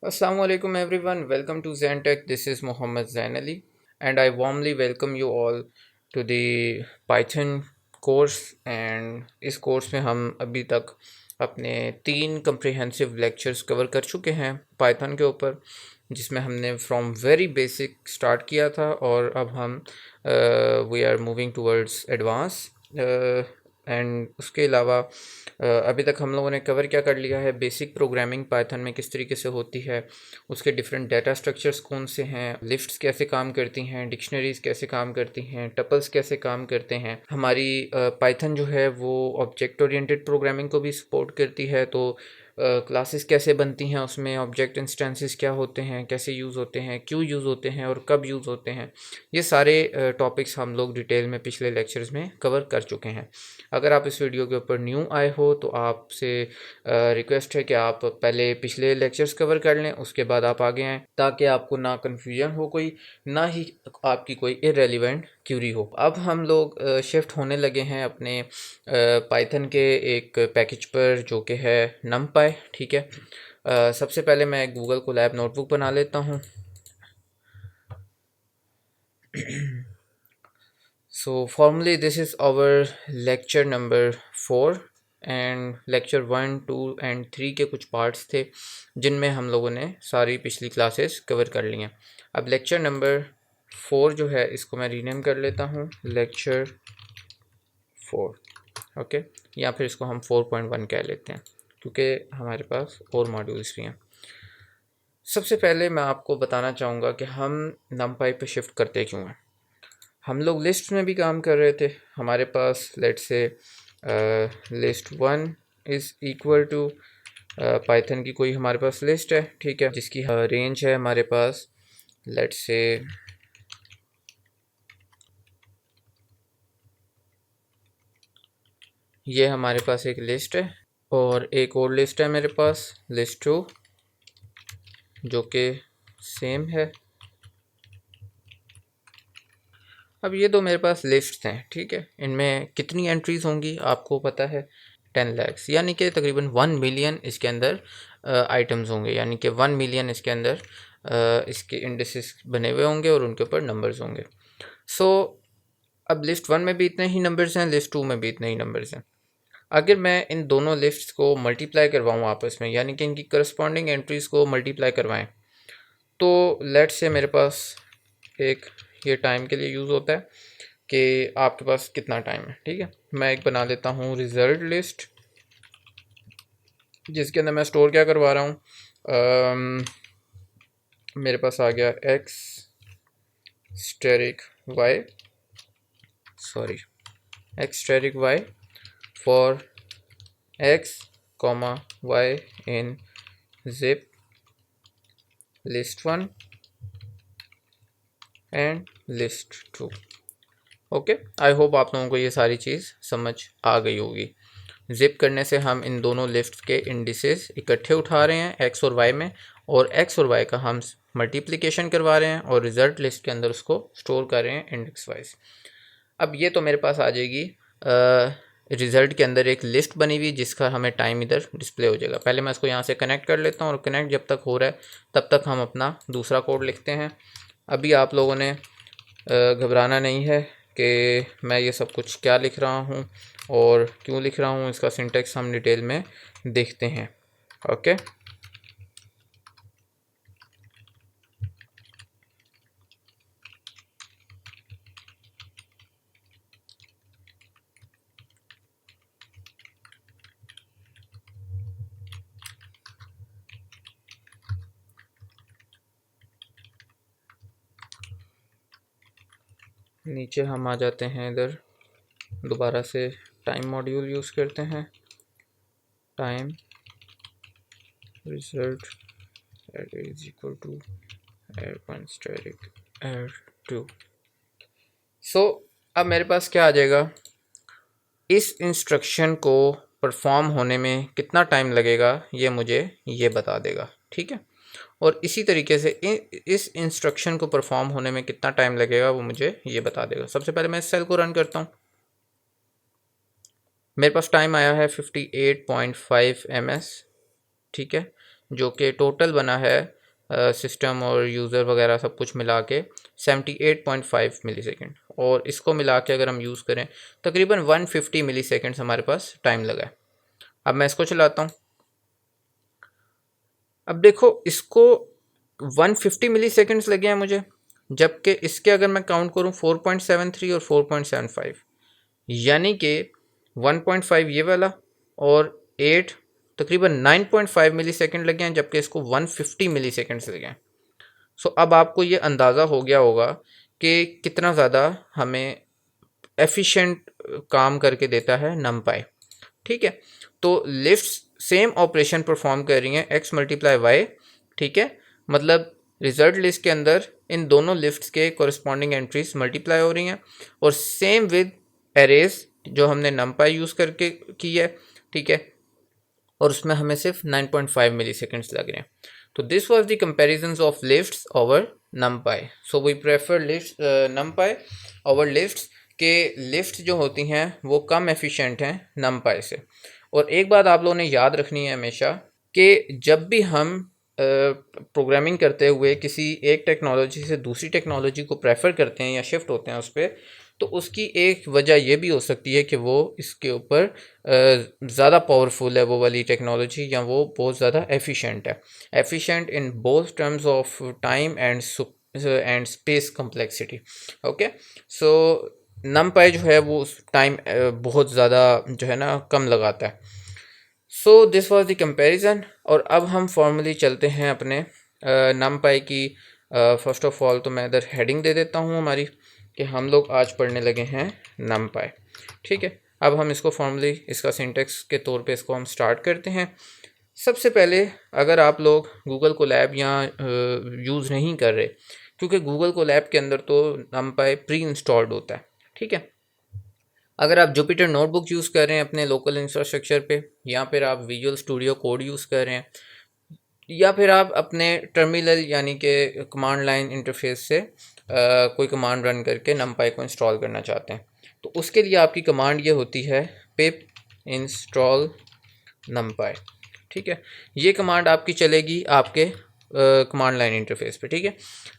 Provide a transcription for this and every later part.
Assalamu alaikum everyone. Welcome to ZenTech. This is Mohammed Zain Ali, and I warmly welcome you all to the Python course. And इस course में हम अभी तक अपने 3 comprehensive lectures cover कर चुके हैं पाइथन के ऊपर, जिसमें हमने फ्रॉम वेरी बेसिक स्टार्ट किया था और अब हम we are moving towards advance. And उसके अलावा अभी तक हम लोगों ने कवर क्या कर लिया है, बेसिक प्रोग्रामिंग पाइथन में किस तरीके से होती है, उसके डिफरेंट डाटा स्ट्रक्चर्स कौन से हैं, लिस्ट्स कैसे काम करती हैं, डिक्शनरीज कैसे काम करती हैं, टपल्स कैसे काम करते हैं। हमारी पाइथन जो है वो ऑब्जेक्ट ओरिएंटेड प्रोग्रामिंग को भी सपोर्ट करती है, तो क्लासेस कैसे बनती हैं, उसमें ऑब्जेक्ट इंस्टेंसेस क्या होते हैं, कैसे यूज़ होते हैं, क्यों यूज़ होते हैं और कब यूज़ होते हैं। ये सारे टॉपिक्स हम लोग डिटेल में पिछले लेक्चर्स में कवर कर चुके हैं। अगर आप इस वीडियो के ऊपर न्यू आए हो तो आपसे रिक्वेस्ट है कि आप पहले पिछले लेक्चर्स कवर कर लें, उसके बाद आप आगे आएँ, ताकि आपको ना कन्फ्यूजन हो कोई, ना ही आपकी कोई इरेलीवेंट क्यूरी हो। अब हम लोग शिफ्ट होने लगे हैं अपने पाइथन के एक पैकेज पर जो कि है numpy। ठीक है, सबसे पहले मैं गूगल कोलैब नोटबुक बना लेता हूँ। So formally this is our lecture number 4 and lecture 1, 2 and 3 के कुछ पार्ट्स थे जिनमें हम लोगों ने सारी पिछली क्लासेस कवर कर ली हैं। अब लेक्चर नंबर 4 जो है इसको मैं रीनेम कर लेता हूँ लेक्चर 4, ओके, या फिर इसको हम 4.1 कह लेते हैं क्योंकि हमारे पास और मॉड्यूल्स भी हैं। सबसे पहले मैं आपको बताना चाहूँगा कि हम numpy पे शिफ्ट करते क्यों हैं। हम लोग लिस्ट में भी काम कर रहे थे, हमारे पास let's say list 1 is equal to python की कोई हमारे पास लिस्ट है, ठीक है, जिसकी रेंज है हमारे पास लेट्स से ये हमारे पास एक लिस्ट है और एक और लिस्ट है मेरे पास लिस्ट 2 जो कि सेम है। अब ये दो मेरे पास लिस्ट्स हैं, ठीक है, इनमें कितनी एंट्रीज़ होंगी आपको पता है, 10 lakhs, यानी कि तकरीबन 1 मिलियन इसके अंदर आइटम्स होंगे, यानी कि 1 मिलियन इसके अंदर इसके इंडेक्सेस बने हुए होंगे और उनके ऊपर नंबर्स होंगे। सो अब लिस्ट 1 में भी इतने ही नंबर्स हैं, लिस्ट 2 में भी इतने ही नंबर्स हैं। अगर मैं इन दोनों लिस्ट्स को मल्टीप्लाई करवाऊँ आपस में, यानी कि इनकी करस्पॉन्डिंग एंट्रीज़ को मल्टीप्लाई करवाएं, तो लेट्स से मेरे पास एक ये टाइम के लिए यूज़ होता है कि आपके पास कितना टाइम है, ठीक है। मैं एक बना लेता हूँ रिज़ल्ट लिस्ट, जिसके अंदर मैं स्टोर क्या करवा रहा हूँ, मेरे पास आ गया x asterisk y, sorry x asterisk y for x comma y in zip list 1 and list 2। Okay, I hope आप लोगों को ये सारी चीज़ समझ आ गई होगी। जिप करने से हम इन दोनों लिस्ट के इंडिसेस इकट्ठे उठा रहे हैं एक्स और वाई में, और एक्स और वाई का हम मल्टीप्लिकेशन करवा रहे हैं और रिज़ल्ट लिस्ट के अंदर उसको स्टोर कर रहे हैं इंडेक्स वाइज। अब ये तो मेरे पास आ जाएगी रिज़ल्ट के अंदर एक लिस्ट बनी हुई जिसका हमें टाइम इधर डिस्प्ले हो जाएगा। पहले मैं इसको यहाँ से कनेक्ट कर लेता हूँ और कनेक्ट जब तक हो रहा है तब तक हम अपना दूसरा कोड लिखते हैं। अभी आप लोगों ने घबराना नहीं है कि मैं ये सब कुछ क्या लिख रहा हूँ और क्यों लिख रहा हूँ, इसका सिंटेक्स हम डिटेल में देखते हैं। ओके, नीचे हम आ जाते हैं, इधर दोबारा से टाइम मॉड्यूल यूज़ करते हैं, time result is equal to one asterisk add 2। So अब मेरे पास क्या आ जाएगा, इस इंस्ट्रक्शन को परफॉर्म होने में कितना टाइम लगेगा ये मुझे ये बता देगा, ठीक है। और इसी तरीके से इस इंस्ट्रक्शन को परफॉर्म होने में कितना टाइम लगेगा वो मुझे ये बता देगा। सबसे पहले मैं इस सेल को रन करता हूँ, मेरे पास टाइम आया है 58.5 ms, ठीक है। जो कि टोटल बना है सिस्टम और यूज़र वगैरह सब कुछ मिला के 78.5 मिली सेकेंड, और इसको मिला के अगर हम यूज़ करें तकरीबन 150 मिली सेकेंड्स हमारे पास टाइम लगा है। अब मैं इसको चलाता हूँ। अब देखो इसको 150 मिली सेकेंड्स लगे हैं मुझे, जबकि इसके अगर मैं काउंट करूँ 4.73 और 4.75, यानी कि 1.5 ये वाला और 8 तकरीबन 9.5 मिली सेकेंड लगे हैं, जबकि इसको 150 मिली सेकेंड्स लगे हैं। सो अब आपको ये अंदाज़ा हो गया होगा कि कितना ज़्यादा हमें एफिशिएंट काम करके देता है नमपाई। ठीक है, तो लिफ्ट्स सेम ऑपरेशन परफॉर्म कर रही हैं x मल्टीप्लाई वाई। ठीक है, मतलब रिजल्ट लिस्ट के अंदर इन दोनों लिफ्ट्स के कॉरस्पॉन्डिंग एंट्रीज मल्टीप्लाई हो रही हैं, और सेम विद एरेज जो हमने नमपाई यूज़ करके की है। ठीक है, और उसमें हमें सिर्फ 9.5 मिली सेकेंड्स लग रहे हैं। तो this was the comparison of lists over NumPy. So we prefer list NumPy over lists के लिफ्ट जो होती हैं वो कम एफिशिएंट हैं नमपाई से। और एक बात आप लोगों ने याद रखनी है हमेशा कि जब भी हम प्रोग्रामिंग करते हुए किसी एक टेक्नोलॉजी से दूसरी टेक्नोलॉजी को प्रेफर करते हैं या शिफ्ट होते हैं उस पर, तो उसकी एक वजह यह भी हो सकती है कि वो इसके ऊपर ज़्यादा पावरफुल है वो वाली टेक्नोलॉजी, या वो बहुत ज़्यादा एफिशिएंट है। Efficient in both terms of time and space complexity. Okay, सो नमपाई जो है वो टाइम बहुत ज़्यादा जो है ना कम लगाता है। सो दिस वाज द कंपैरिजन। और अब हम फॉर्मली चलते हैं अपने नमपाई की। फर्स्ट ऑफ ऑल तो मैं इधर हेडिंग दे देता हूँ हमारी कि हम लोग आज पढ़ने लगे हैं नमपाई। ठीक है, अब हम इसको फॉर्मली इसका सिंटेक्स के तौर पे इसको हम स्टार्ट करते हैं। सबसे पहले अगर आप लोग गूगल कोलैब या यूज़ नहीं कर रहे, क्योंकि गूगल कोलैब के अंदर तो नमपाई प्री इंस्टॉल्ड होता है। ठीक है, अगर आप जुपिटर नोटबुक यूज़ कर रहे हैं अपने लोकल इंफ्रास्ट्रक्चर पे, या फिर आप विजुअल स्टूडियो कोड यूज़ कर रहे हैं, या फिर आप अपने टर्मिनल यानी कि कमांड लाइन इंटरफेस से कोई कमांड रन करके नमपाई को इंस्टॉल करना चाहते हैं, तो उसके लिए आपकी कमांड ये होती है पिप इंस्टॉल नमपाई। ठीक है, ये कमांड आपकी चलेगी आपके कमांड लाइन इंटरफेस पे। ठीक है,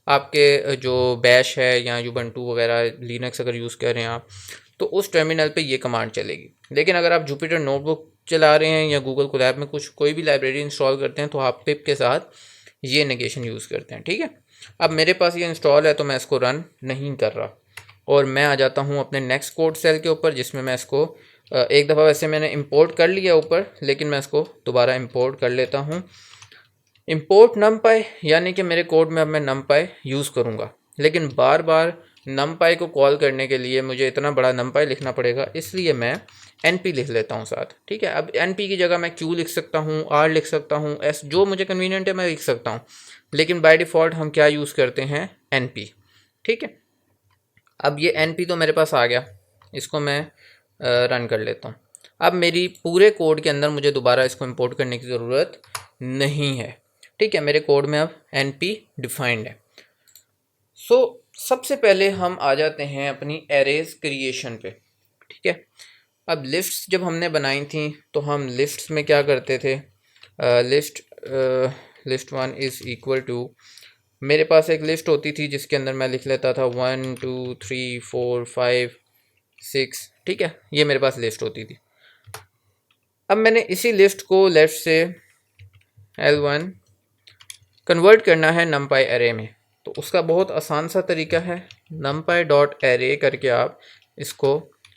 आपके जो बैश है या यूबंटू वगैरह लिनक्स अगर यूज़ कर रहे हैं आप, तो उस टर्मिनल पे ये कमांड चलेगी। लेकिन अगर आप जुपिटर नोटबुक चला रहे हैं या गूगल कोलैब में कोई भी लाइब्रेरी इंस्टॉल करते हैं, तो आप पिप के साथ ये नेगेशन यूज़ करते हैं। ठीक है, अब मेरे पास ये इंस्टॉल है तो मैं इसको रन नहीं कर रहा, और मैं आ जाता हूँ अपने नेक्स्ट कोड सेल के ऊपर, जिसमें मैं इसको एक दफ़ा वैसे मैंने इंपोर्ट कर लिया ऊपर, लेकिन मैं इसको दोबारा इंपोर्ट कर लेता हूँ। इंपोर्ट नमपाई यानी कि मेरे कोड में अब मैं नमपाई यूज़ करूँगा, लेकिन बार बार नमपाई को कॉल करने के लिए मुझे इतना बड़ा नमपाई लिखना पड़ेगा, इसलिए मैं np लिख लेता हूँ साथ। ठीक है, अब np की जगह मैं q लिख सकता हूँ, r लिख सकता हूँ, s, जो मुझे कन्वीनियंट है मैं लिख सकता हूँ, लेकिन बाय डिफ़ॉल्ट हम क्या यूज़ करते हैं, np। ठीक है, अब ये np तो मेरे पास आ गया, इसको मैं रन कर लेता हूँ। अब मेरी पूरे कोड के अंदर मुझे दोबारा इसको इंपोर्ट करने की ज़रूरत नहीं है। ठीक है, मेरे कोड में अब np डिफाइंड है। सो सबसे पहले हम आ जाते हैं अपनी एरेज क्रिएशन पे। ठीक है, अब लिस्ट्स जब हमने बनाई थी तो हम लिस्ट्स में क्या करते थे, लिस्ट 1 इज़ इक्वल टू, मेरे पास एक लिस्ट होती थी जिसके अंदर मैं लिख लेता था 1 2 3 4 5 6। ठीक है, ये मेरे पास लिस्ट होती थी। अब मैंने इसी लिस्ट को लेफ्ट से L1 कन्वर्ट करना है नमपाई एरे में, तो उसका बहुत आसान सा तरीका है, numpy डॉट एरे करके आप इसको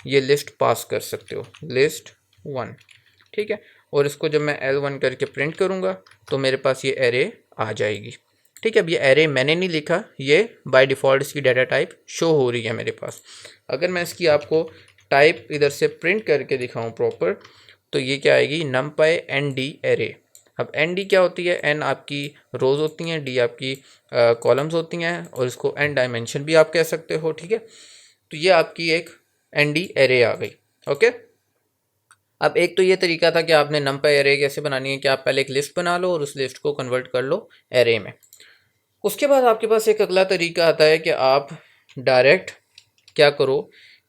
ये लिस्ट पास कर सकते हो, लिस्ट 1। ठीक है, और इसको जब मैं L1 करके प्रिंट करूँगा तो मेरे पास ये एरे आ जाएगी। ठीक है, अब ये एरे मैंने नहीं लिखा, ये बाय डिफ़ॉल्ट इसकी डाटा टाइप शो हो रही है मेरे पास। अगर मैं इसकी आपको टाइप इधर से प्रिंट करके दिखाऊँ प्रॉपर, तो ये क्या आएगी, numpy nd एरे। अब एन डी क्या होती है, एन आपकी रोज़ होती हैं, डी आपकी कॉलम्स होती हैं, और इसको एन डायमेंशन भी आप कह सकते हो। ठीक है, तो ये आपकी एक एन डी एरे आ गई। ओके, अब एक तो ये तरीका था कि आपने नमपाई एरे कैसे बनानी है कि आप पहले एक लिस्ट बना लो और उस लिस्ट को कन्वर्ट कर लो एरे में। उसके बाद आपके पास एक अगला तरीका आता है कि आप डायरेक्ट क्या करो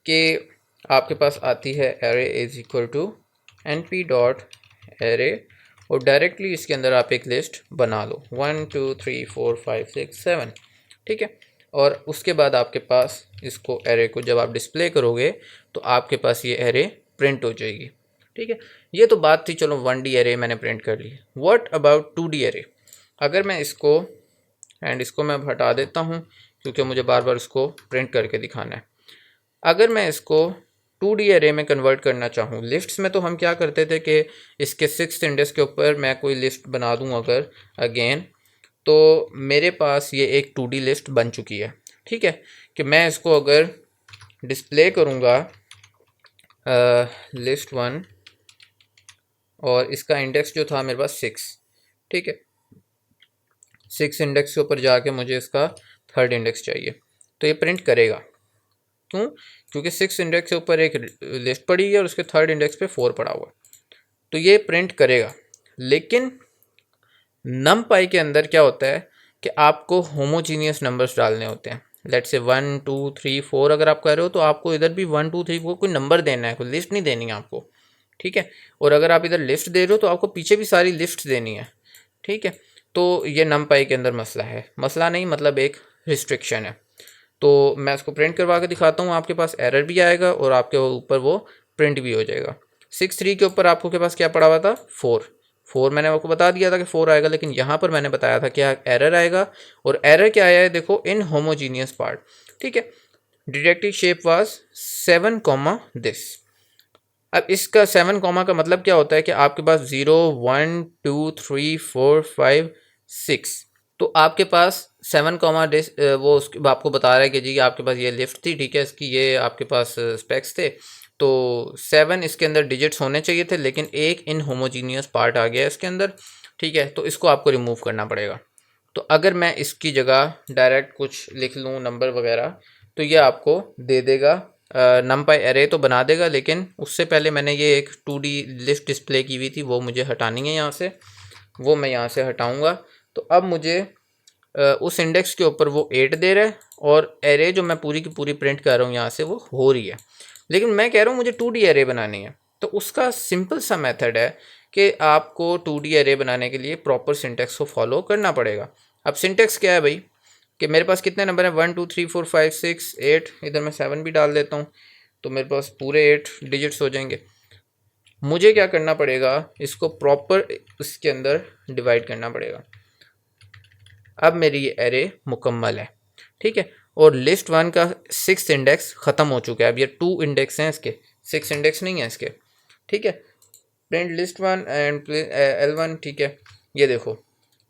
कि आपके पास आती है array is equal to np dot array और डायरेक्टली इसके अंदर आप एक लिस्ट बना लो 1 2 3 4 5 6 7, ठीक है। और उसके बाद आपके पास इसको एरे को जब आप डिस्प्ले करोगे तो आपके पास ये एरे प्रिंट हो जाएगी, ठीक है। ये तो बात थी, चलो 1D एरे मैंने प्रिंट कर ली। What about 2D array? अगर मैं इसको एंड इसको मैं हटा देता हूँ क्योंकि मुझे बार बार इसको प्रिंट करके दिखाना है। अगर मैं इसको 2D एरे में कन्वर्ट करना चाहूँ, लिस्ट्स में तो हम क्या करते थे कि इसके 6th इंडेक्स के ऊपर मैं कोई लिस्ट बना दूँ अगर अगेन, तो मेरे पास ये एक 2D लिस्ट बन चुकी है, ठीक है। कि मैं इसको अगर डिस्प्ले करूँगा लिस्ट 1 और इसका इंडेक्स जो था मेरे पास 6, ठीक है। 6 इंडेक्स के ऊपर जाके मुझे इसका 3rd इंडेक्स चाहिए, तो ये प्रिंट करेगा। क्यों? क्योंकि 6 इंडेक्स के ऊपर एक लिस्ट पड़ी है और उसके 3rd इंडेक्स पे 4 पड़ा हुआ है, तो ये प्रिंट करेगा। लेकिन numpy के अंदर क्या होता है कि आपको होमोजीनियस नंबर्स डालने होते हैं। लेट्स से 1 2 3 4 अगर आप कह रहे हो तो आपको इधर भी 1 2 3 4 कोई नंबर देना है, कोई लिस्ट नहीं देनी है आपको, ठीक है। और अगर आप इधर लिस्ट दे रहे हो तो आपको पीछे भी सारी लिस्ट देनी है, ठीक है। तो ये numpy के अंदर मसला है, मसला नहीं मतलब एक रिस्ट्रिक्शन है। तो मैं इसको प्रिंट करवा के दिखाता हूँ, आपके पास एरर भी आएगा और आपके ऊपर वो प्रिंट भी हो जाएगा। 6 3 के ऊपर आपको के पास क्या पड़ा हुआ था? 4 मैंने आपको बता दिया था कि 4 आएगा, लेकिन यहाँ पर मैंने बताया था क्या एरर आएगा। और एरर क्या आया है देखो, इन होमोजीनियस पार्ट, ठीक है। Detective shape was 7 this. अब इसका 7 का मतलब क्या होता है कि आपके पास 0 1 2 3 4 5 6, तो आपके पास 7 डिस वो उसके आपको बता रहा है कि जी आपके पास ये लिस्ट थी, ठीक है, इसकी ये आपके पास स्पेक्स थे, तो 7 इसके अंदर डिजिट्स होने चाहिए थे, लेकिन एक इन होमोजीनियस पार्ट आ गया इसके अंदर, ठीक है। तो इसको आपको रिमूव करना पड़ेगा। तो अगर मैं इसकी जगह डायरेक्ट कुछ लिख लूँ नंबर वगैरह, तो ये आपको दे देगा numpy एरे तो बना देगा, लेकिन उससे पहले मैंने ये एक 2D लिस्ट डिस्प्ले की हुई थी वो मुझे हटानी है यहाँ से, वो मैं यहाँ से हटाऊँगा। तो अब मुझे उस इंडेक्स के ऊपर वो 8 दे रहा है और एरे जो मैं पूरी की पूरी प्रिंट कर रहा हूँ यहाँ से वो हो रही है, लेकिन मैं कह रहा हूँ मुझे 2D एरे बनानी है। तो उसका सिंपल सा मेथड है कि आपको 2D एरे बनाने के लिए प्रॉपर सिंटेक्स को फॉलो करना पड़ेगा। अब सिंटेक्स क्या है भाई, कि मेरे पास कितने नंबर हैं? 1 2 3 4 5 6 8, इधर मैं 7 भी डाल देता हूँ तो मेरे पास पूरे 8 डिजिट्स हो जाएंगे। मुझे क्या करना पड़ेगा, इसको प्रॉपर इसके अंदर डिवाइड करना पड़ेगा। अब मेरी ये एरे मुकम्मल है, ठीक है। और लिस्ट 1 का 6th इंडेक्स ख़त्म हो चुका है। अब ये 2 इंडेक्स हैं इसके, 6 इंडेक्स नहीं है इसके, ठीक है। प्रिंट लिस्ट 1 एंड L1, ठीक है। ये देखो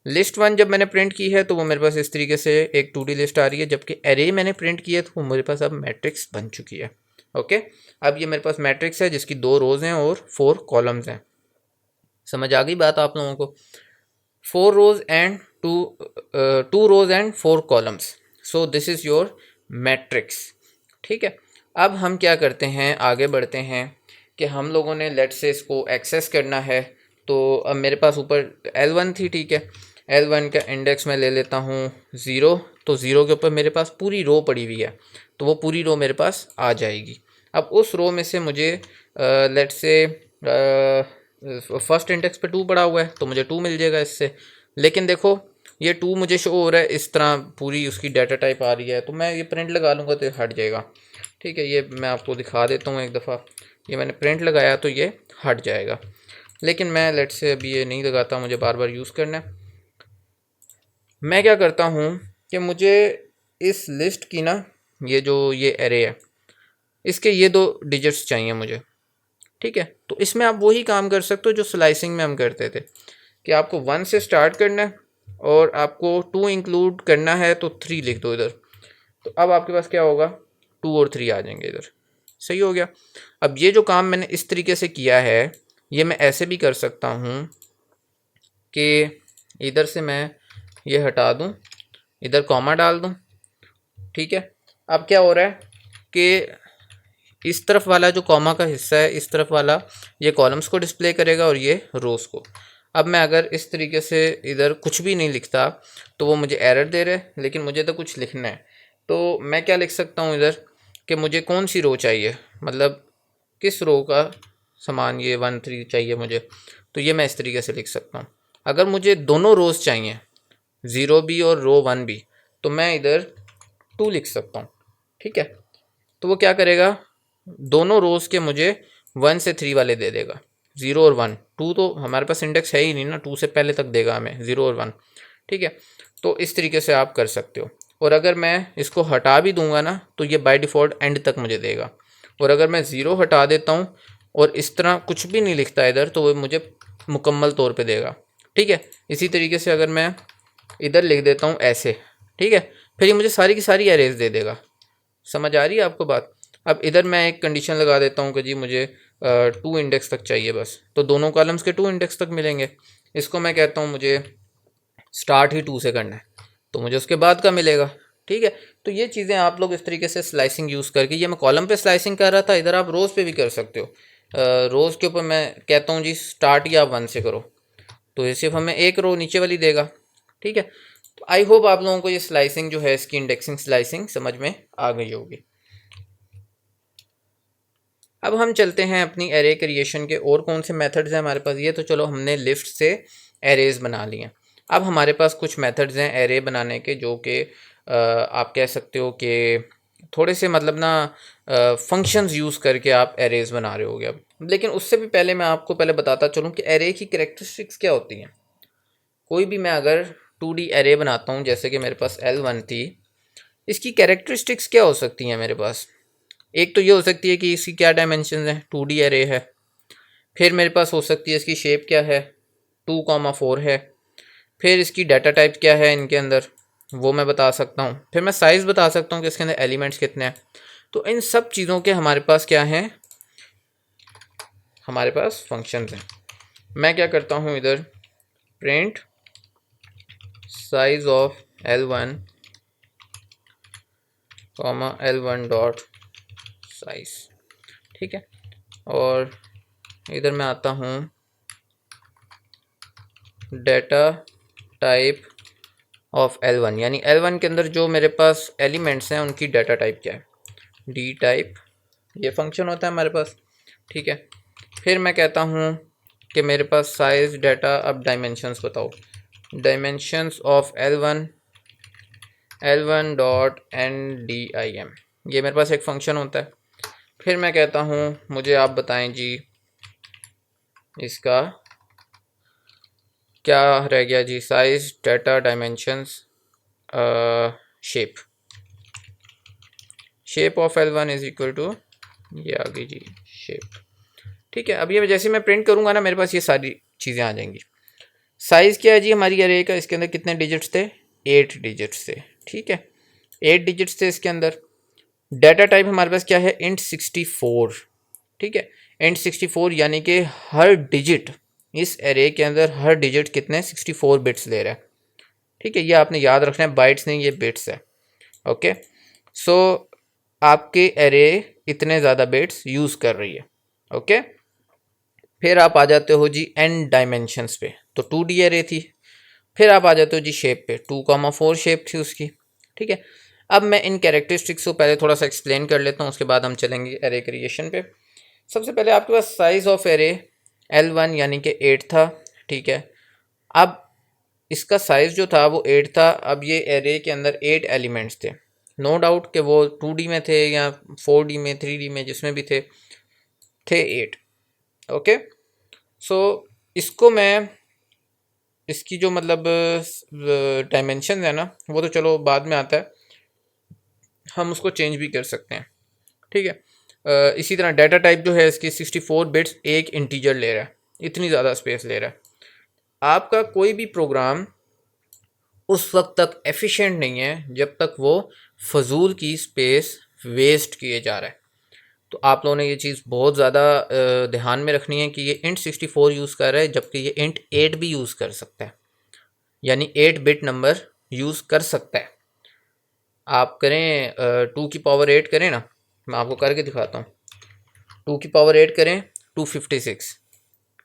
लिस्ट 1 जब मैंने प्रिंट की है तो वो मेरे पास इस तरीके से एक 2D लिस्ट आ रही है, जबकि एरे मैंने प्रिंट की है तो वो मेरे पास अब मैट्रिक्स बन चुकी है। ओके, अब ये मेरे पास मैट्रिक्स है जिसकी 2 रोज़ हैं और 4 कॉलम्स हैं। समझ आ गई बात आप लोगों को? 4 rows and 2 rows and 4 columns, so this is your matrix, ठीक है। अब हम क्या करते हैं, आगे बढ़ते हैं कि हम लोगों ने लेट से इसको एक्सेस करना है। तो अब मेरे पास ऊपर L1 थी, ठीक है। L1 का इंडेक्स मैं ले लेता हूँ 0, तो 0 के ऊपर मेरे पास पूरी रो पड़ी हुई है, तो वो पूरी रो मेरे पास आ जाएगी। अब उस रो में से मुझे लेट से फर्स्ट इंडेक्स पे 2 पड़ा हुआ है तो मुझे 2 मिल जाएगा इससे। लेकिन देखो ये 2 मुझे शो हो रहा है इस तरह, पूरी उसकी डाटा टाइप आ रही है, तो मैं ये प्रिंट लगा लूँगा तो ये हट जाएगा, ठीक है। ये मैं आपको दिखा देता हूँ एक दफ़ा, ये मैंने प्रिंट लगाया तो ये हट जाएगा। लेकिन मैं लेट से अभी ये नहीं लगाता, मुझे बार बार यूज़ करना है। मैं क्या करता हूँ कि मुझे इस लिस्ट की ना, ये जो ये एरे है इसके ये 2 डिजिट्स चाहिए मुझे, ठीक है। तो इसमें आप वही काम कर सकते हो जो स्लाइसिंग में हम करते थे कि आपको 1 से स्टार्ट करना है और आपको 2 इंक्लूड करना है तो 3 लिख दो इधर, तो अब आपके पास क्या होगा, 2 और 3 आ जाएंगे इधर। सही हो गया। अब ये जो काम मैंने इस तरीके से किया है ये मैं ऐसे भी कर सकता हूँ कि इधर से मैं ये हटा दूँ, इधर कॉमा डाल दूँ, ठीक है। अब क्या हो रहा है कि इस तरफ वाला जो कॉमा का हिस्सा है, इस तरफ वाला ये कॉलम्स को डिस्प्ले करेगा और ये रोज़ को। अब मैं अगर इस तरीके से इधर कुछ भी नहीं लिखता तो वो मुझे एरर दे रहा है, लेकिन मुझे तो कुछ लिखना है। तो मैं क्या लिख सकता हूँ इधर कि मुझे कौन सी रो चाहिए, मतलब किस रो का समान ये 1 3 चाहिए मुझे, तो ये मैं इस तरीके से लिख सकता हूँ। अगर मुझे दोनों रोज़ चाहिए, 0 भी और रो 1 भी, तो मैं इधर 2 लिख सकता हूँ। ठीक है, तो वो क्या करेगा, दोनों रोज़ के मुझे 1 से 3 वाले दे देगा, 0 और 1। 2 तो हमारे पास इंडेक्स है ही नहीं ना, 2 से पहले तक देगा हमें 0 और 1। ठीक है, तो इस तरीके से आप कर सकते हो। और अगर मैं इसको हटा भी दूंगा ना, तो ये बाय डिफ़ॉल्ट एंड तक मुझे देगा। और अगर मैं 0 हटा देता हूँ और इस तरह कुछ भी नहीं लिखता इधर, तो वो मुझे मुकम्मल तौर पे देगा। ठीक है, इसी तरीके से अगर मैं इधर लिख देता हूँ ऐसे, ठीक है, फिर ये मुझे सारी की सारी एरेज दे देगा। समझ आ रही है आपको बात? अब इधर मैं एक कंडीशन लगा देता हूँ कि जी मुझे 2 इंडेक्स तक चाहिए बस, तो दोनों कॉलम्स के 2 इंडेक्स तक मिलेंगे। इसको मैं कहता हूँ मुझे स्टार्ट ही 2 से करना है, तो मुझे उसके बाद का मिलेगा। ठीक है, तो ये चीज़ें आप लोग इस तरीके से स्लाइसिंग यूज़ करके, ये मैं कॉलम पे स्लाइसिंग कर रहा था, इधर आप रोज़ पे भी कर सकते हो। रोज़ के ऊपर मैं कहता हूँ जी स्टार्ट या 1 से करो, तो ये सिर्फ हमें एक रो नीचे वाली देगा। ठीक है, तो आई होप आप लोगों को ये स्लाइसिंग जो है, इसकी इंडेक्सिंग स्लाइसिंग समझ में आ गई होगी। अब हम चलते हैं अपनी एरे क्रिएशन के और कौन से मेथड्स हैं हमारे पास। ये तो चलो हमने लिस्ट से एरेज बना लिए हैं। अब हमारे पास कुछ मेथड्स हैं एरे बनाने के, जो कि आप कह सकते हो कि थोड़े से मतलब ना फंक्शंस यूज़ करके आप एरेज बना रहे होगे। अब लेकिन उससे भी पहले मैं आपको पहले बताता चलूँ कि एरे की कैरेक्टरिस्टिक्स क्या होती हैं। कोई भी मैं अगर 2D एरे बनाता हूँ, जैसे कि मेरे पास L1 थी, इसकी कैरेक्टरिस्टिक्स क्या हो सकती हैं मेरे पास। एक तो ये हो सकती है कि इसकी क्या डायमेंशन है, 2D एरे है। फिर मेरे पास हो सकती है इसकी शेप क्या है, 2,4 है। फिर इसकी डाटा टाइप क्या है इनके अंदर, वो मैं बता सकता हूँ। फिर मैं साइज़ बता सकता हूँ कि इसके अंदर एलिमेंट्स कितने हैं। तो इन सब चीज़ों के हमारे पास क्या है, हमारे पास फंक्शंस हैं। मैं क्या करता हूँ इधर, print size of L1 L1 dot size. ठीक है, और इधर मैं आता हूँ डेटा टाइप ऑफ L1, यानी L1 के अंदर जो मेरे पास एलिमेंट्स हैं उनकी डाटा टाइप क्या है, डी टाइप, ये फंक्शन होता है हमारे पास। ठीक है, फिर मैं कहता हूँ कि मेरे पास साइज डाटा, अब डायमेंशंस बताओ, dimensions of L1 dot NDIM, ये मेरे पास एक फंक्शन होता है। फिर मैं कहता हूँ मुझे आप बताएं जी इसका क्या रह गया जी, size data dimensions shape, shape of L1 is equal to, ये आ गई जी शेप। ठीक है, अब ये जैसे मैं प्रिंट करूँगा ना, मेरे पास ये सारी चीज़ें आ जाएंगी। साइज़ क्या है जी हमारी एरे का, इसके अंदर कितने डिजिट्स थे, 8 डिजिट्स थे। ठीक है, 8 डिजिट्स थे इसके अंदर। डाटा टाइप हमारे पास क्या है, इंट 64। ठीक है, इंट 64 यानी कि हर डिजिट इस एरे के अंदर, हर डिजिट कितने 64 बिट्स ले रहा है। ठीक है, ये आपने याद रखना है, बाइट्स नहीं, ये बिट्स है। ओके, सो आपके एरे इतने ज़्यादा बिट्स यूज़ कर रही है। ओके, फिर आप आ जाते हो जी एन डायमेंशंस पे, तो 2D एरे थी। फिर आप आ जाते हो जी शेप पे, 2,4 शेप थी उसकी। ठीक है, अब मैं इन कैरेक्टरिस्टिक्स को पहले थोड़ा सा एक्सप्लेन कर लेता हूँ, उसके बाद हम चलेंगे एरे क्रिएशन पे। सबसे पहले आपके पास साइज़ ऑफ एरे L1 यानी कि 8 था। ठीक है, अब इसका साइज़ जो था वो 8 था। अब ये एरे के अंदर 8 एलिमेंट्स थे, नो डाउट कि वो 2D में थे या 4D में, 3D में, जिसमें भी थे 8। ओके, सो इसको मैं, इसकी जो मतलब डायमेंशन है ना, वो तो चलो बाद में आता है, हम उसको चेंज भी कर सकते हैं। ठीक है, इसी तरह डाटा टाइप जो है इसकी 64 बिट्स, एक इंटीजर ले रहा है, इतनी ज़्यादा स्पेस ले रहा है। आपका कोई भी प्रोग्राम उस वक्त तक एफिशिएंट नहीं है जब तक वो फजूल की स्पेस वेस्ट किए जा रहा है। तो आप लोगों ने ये चीज़ बहुत ज़्यादा ध्यान में रखनी है कि ये इंट 64 यूज़ कर रहा है, जबकि ये इंट 8 भी यूज़ कर सकता है, यानी 8 बिट नंबर यूज़ कर सकता है। आप करें 2 की पावर 8 करें ना, मैं आपको करके दिखाता हूँ। 2 की पावर 8 करें 256,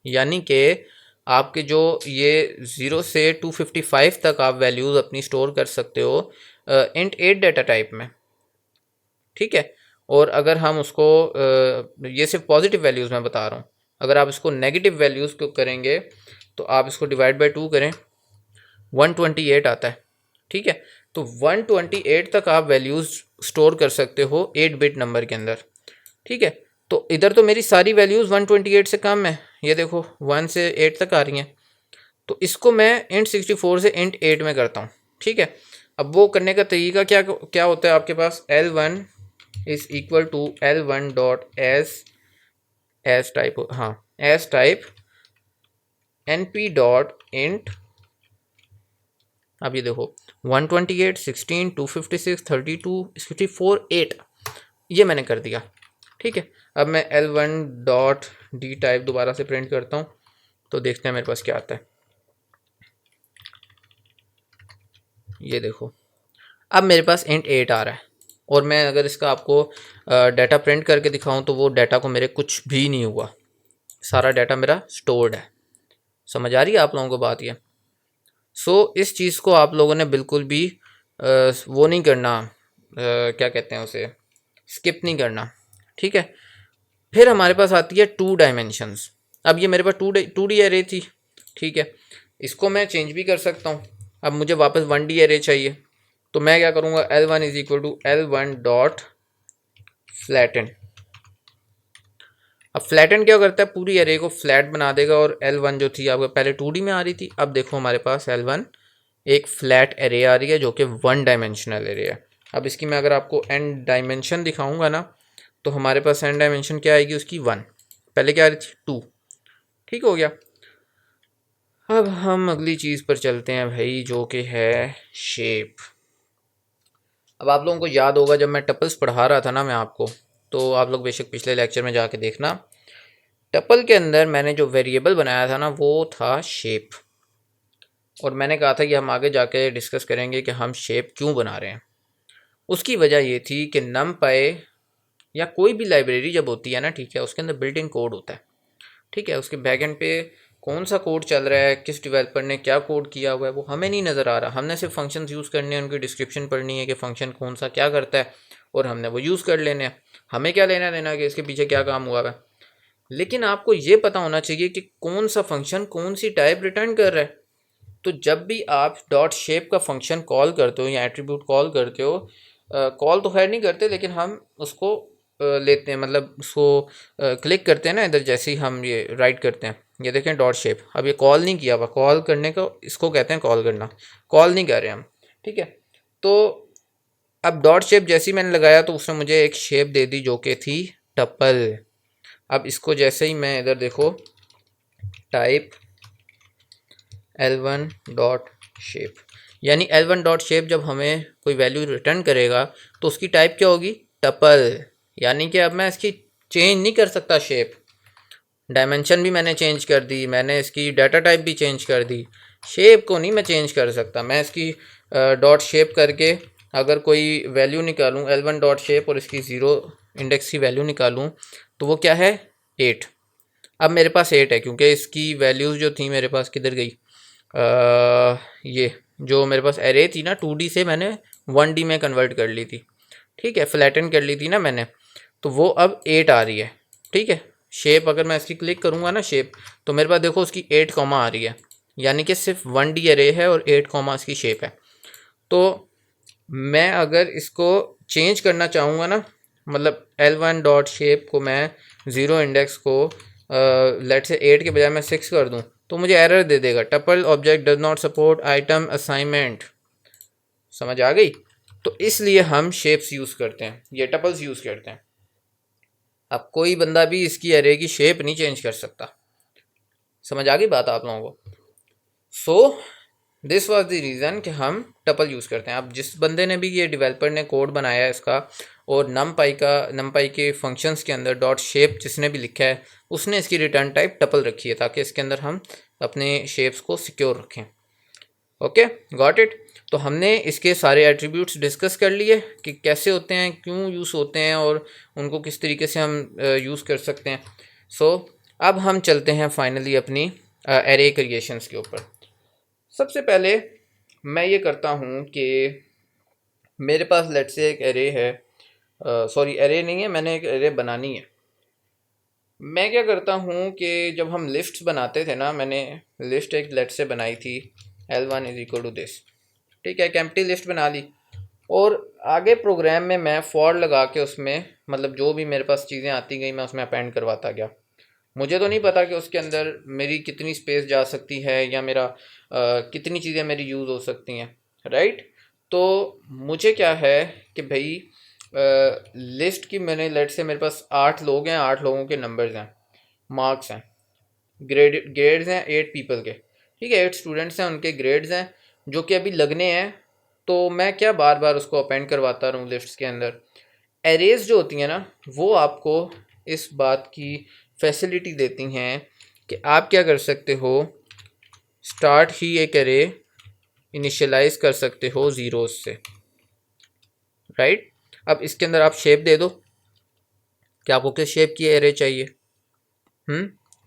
यानी कि आपके जो ये 0 से 255 तक आप वैल्यूज़ अपनी स्टोर कर सकते हो इंट 8 डाटा टाइप में। ठीक है, और अगर हम उसको ये सिर्फ पॉजिटिव वैल्यूज़ में बता रहा हूँ, अगर आप इसको नेगेटिव वैल्यूज़ को करेंगे तो आप इसको डिवाइड बाई 2 करें, 128 आता है। ठीक है, तो 128 तक आप वैल्यूज़ स्टोर कर सकते हो 8 बिट नंबर के अंदर। ठीक है, तो इधर तो मेरी सारी वैल्यूज़ 128 से कम है, ये देखो 1 से 8 तक आ रही हैं। तो इसको मैं int 64 से int 8 में करता हूँ। ठीक है, अब वो करने का तरीका क्या क्या होता है आपके पास, L1 is equal to L1 dot as type, हाँ as type np dot int। अब ये देखो 128, 16, 256, 32, 64, 8, ये मैंने कर दिया। ठीक है, अब मैं L1 डॉट डी टाइप दोबारा से प्रिंट करता हूँ, तो देखते हैं मेरे पास क्या आता है। ये देखो अब मेरे पास int 8 आ रहा है, और मैं अगर इसका आपको डाटा प्रिंट करके दिखाऊं तो वो डाटा को मेरे कुछ भी नहीं हुआ, सारा डाटा मेरा स्टोर्ड है। समझ आ रही है आप लोगों को बात ये? सो इस चीज़ को आप लोगों ने बिल्कुल भी वो नहीं करना, क्या कहते हैं उसे, स्किप नहीं करना। ठीक है, फिर हमारे पास आती है 2 डायमेंशंस। अब ये मेरे पास 2D एरे थी। ठीक है, इसको मैं चेंज भी कर सकता हूँ। अब मुझे वापस 1D एरे चाहिए, तो मैं क्या करूँगा, L1 is equal to L1 dot flatten. अब फ्लैटन क्या करता है, पूरी एरे को फ्लैट बना देगा, और L1 जो थी आपको पहले 2D में आ रही थी, अब देखो हमारे पास L1 एक फ्लैट एरे आ रही है जो कि 1 डायमेंशनल एरे है। अब इसकी मैं अगर आपको एंड डायमेंशन दिखाऊंगा ना, तो हमारे पास एंड डायमेंशन क्या आएगी उसकी, 1, पहले क्या आ रही थी 2। ठीक हो गया। अब हम अगली चीज़ पर चलते हैं भाई, जो कि है शेप। अब आप लोगों को याद होगा जब मैं टपल्स पढ़ा रहा था ना मैं आपको, तो आप लोग बेशक पिछले लेक्चर में जाके देखना, टपल के अंदर मैंने जो वेरिएबल बनाया था ना वो था शेप, और मैंने कहा था कि हम आगे जाके डिस्कस करेंगे कि हम शेप क्यों बना रहे हैं। उसकी वजह ये थी कि NumPy या कोई भी लाइब्रेरी जब होती है ना, ठीक है, उसके अंदर बिल्ट इन कोड होता है। ठीक है, उसके बैक एंड पे कौन सा कोड चल रहा है, किस डेवलपर ने क्या कोड किया हुआ है, वो हमें नहीं नज़र आ रहा। हमने सिर्फ फंक्शंस यूज़ करने हैं, उनकी डिस्क्रिप्शन पढ़नी है कि फ़ंक्शन कौन सा क्या करता है, और हमने वो यूज़ कर लेने हैं। हमें क्या लेना देना कि इसके पीछे क्या काम हुआ है। लेकिन आपको ये पता होना चाहिए कि कौन सा फंक्शन कौन सी टाइप रिटर्न कर रहा है। तो जब भी आप डॉट शेप का फंक्शन कॉल करते हो या एट्रीब्यूट कॉल करते हो, कॉल तो खैर नहीं करते, लेकिन हम उसको लेते हैं, मतलब उसको क्लिक करते हैं ना इधर, जैसे ही हम ये राइट करते हैं, ये देखें डॉट शेप। अब ये कॉल नहीं किया हुआ, कॉल करने को इसको कहते हैं कॉल करना, कॉल नहीं कर रहे हम। ठीक है, तो अब डॉट शेप जैसे ही मैंने लगाया तो उसने मुझे एक शेप दे दी जो कि थी टपल। अब इसको जैसे ही मैं इधर देखो टाइप L1 डॉट शेप, यानी L1 डॉट शेप जब हमें कोई वैल्यू रिटर्न करेगा तो उसकी टाइप क्या होगी, टपल। यानी कि अब मैं इसकी चेंज नहीं कर सकता शेप, डायमेंशन भी मैंने चेंज कर दी, मैंने इसकी डाटा टाइप भी चेंज कर दी, शेप को नहीं मैं चेंज कर सकता। मैं इसकी डॉट शेप करके अगर कोई वैल्यू निकालूं L1 डॉट शेप और इसकी 0 इंडेक्स की वैल्यू निकालूं तो वो क्या है 8। अब मेरे पास 8 है क्योंकि इसकी वैल्यूज़ जो थी मेरे पास किधर गई, ये जो मेरे पास एरे थी ना 2D से मैंने 1D में कन्वर्ट कर ली थी। ठीक है, फ्लैटन कर ली थी ना मैंने, तो वो अब 8 आ रही है। ठीक है, शेप अगर मैं इसकी क्लिक करूँगा ना शेप, तो मेरे पास देखो उसकी 8 कॉमा आ रही है, यानी कि सिर्फ 1D एरे है और 8 कॉमा इसकी शेप है। तो मैं अगर इसको चेंज करना चाहूँगा ना, मतलब L1 डॉट शेप को मैं 0 इंडेक्स को लेट से 8 के बजाय मैं 6 कर दूँ, तो मुझे एरर दे देगा, tuple object does not support item assignment. समझ आ गई? तो इसलिए हम शेप्स यूज़ करते हैं, ये टपल्स यूज़ करते हैं। अब कोई बंदा भी इसकी एरे की शेप नहीं चेंज कर सकता। समझ आ गई बात आप लोगों को? So this was the reason कि हम टपल यूज़ करते हैं। अब जिस बंदे ने भी, ये डेवलपर ने कोड बनाया है इसका, और नमपाई के फंक्शंस के अंदर डॉट शेप जिसने भी लिखा है, उसने इसकी रिटर्न टाइप टपल रखी है ताकि इसके अंदर हम अपने शेप्स को सिक्योर रखें। Okay, got it? तो हमने इसके सारे एट्रीब्यूट्स डिस्कस कर लिए कि कैसे होते हैं, क्यों यूज़ होते हैं, और उनको किस तरीके से हम यूज़ कर सकते हैं। सो अब हम चलते हैं फाइनली अपनी एरे क्रिएशंस के ऊपर। सबसे पहले मैं ये करता हूँ कि मेरे पास लेट से एक एरे है, सॉरी एरे नहीं है, मैंने एक एरे बनानी है। मैं क्या करता हूँ कि जब हम लिस्ट्स बनाते थे ना, मैंने लिस्ट एक लेट से बनाई थी L1 is equal to this, ठीक है, एक एम्प्टी लिस्ट बना ली और आगे प्रोग्राम में मैं फॉर लगा के उसमें मतलब जो भी मेरे पास चीज़ें आती गई मैं उसमें अपेंड करवाता गया। मुझे तो नहीं पता कि उसके अंदर मेरी कितनी स्पेस जा सकती है या मेरा कितनी चीज़ें मेरी यूज़ हो सकती हैं, राइट। तो मुझे क्या है कि भाई लिस्ट की मैंने लेट से मेरे पास 8 लोग हैं, 8 लोगों के नंबर्स हैं, मार्क्स हैं, ग्रेड्स हैं 8 पीपल के, ठीक है, 8 स्टूडेंट्स हैं, उनके ग्रेड्स हैं जो कि अभी लगने हैं। तो मैं क्या बार बार उसको अपेंड करवाता रहूँ लिस्ट्स के अंदर। एरेज जो होती हैं ना, वो आपको इस बात की फैसिलिटी देती हैं कि आप क्या कर सकते हो, स्टार्ट ही एक एरे इनिशियलाइज कर सकते हो ज़ीरोज़ से, राइट। अब इसके अंदर आप शेप दे दो कि आपको किस शेप की एरे चाहिए।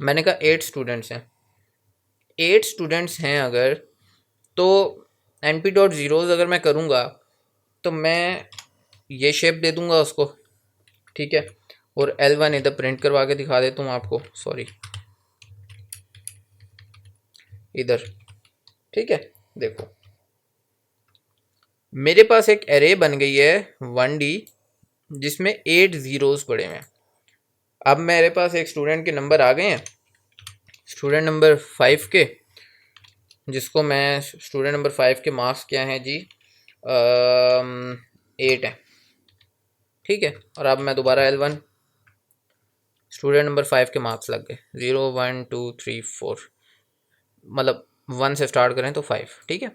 मैंने कहा 8 स्टूडेंट्स हैं, 8 स्टूडेंट्स हैं अगर, तो np डॉट ज़ीरोज़ अगर मैं करूँगा तो मैं ये शेप दे दूँगा उसको, ठीक है। और L1 इधर प्रिंट करवा के दिखा देता हूँ आपको, सॉरी इधर, ठीक है। देखो मेरे पास एक एरे बन गई है 1D जिसमें 8 ज़ीरोज़ पड़े हुए हैं। अब मेरे पास एक स्टूडेंट के नंबर आ गए हैं, स्टूडेंट नंबर 5 के, जिसको मैं स्टूडेंट नंबर 5 के मार्क्स क्या हैं जी, 8 हैं, ठीक है। और अब मैं दोबारा L1, स्टूडेंट नंबर 5 के मार्क्स लग गए 0 1 2 3 4, मतलब 1 से स्टार्ट करें तो 5, ठीक है।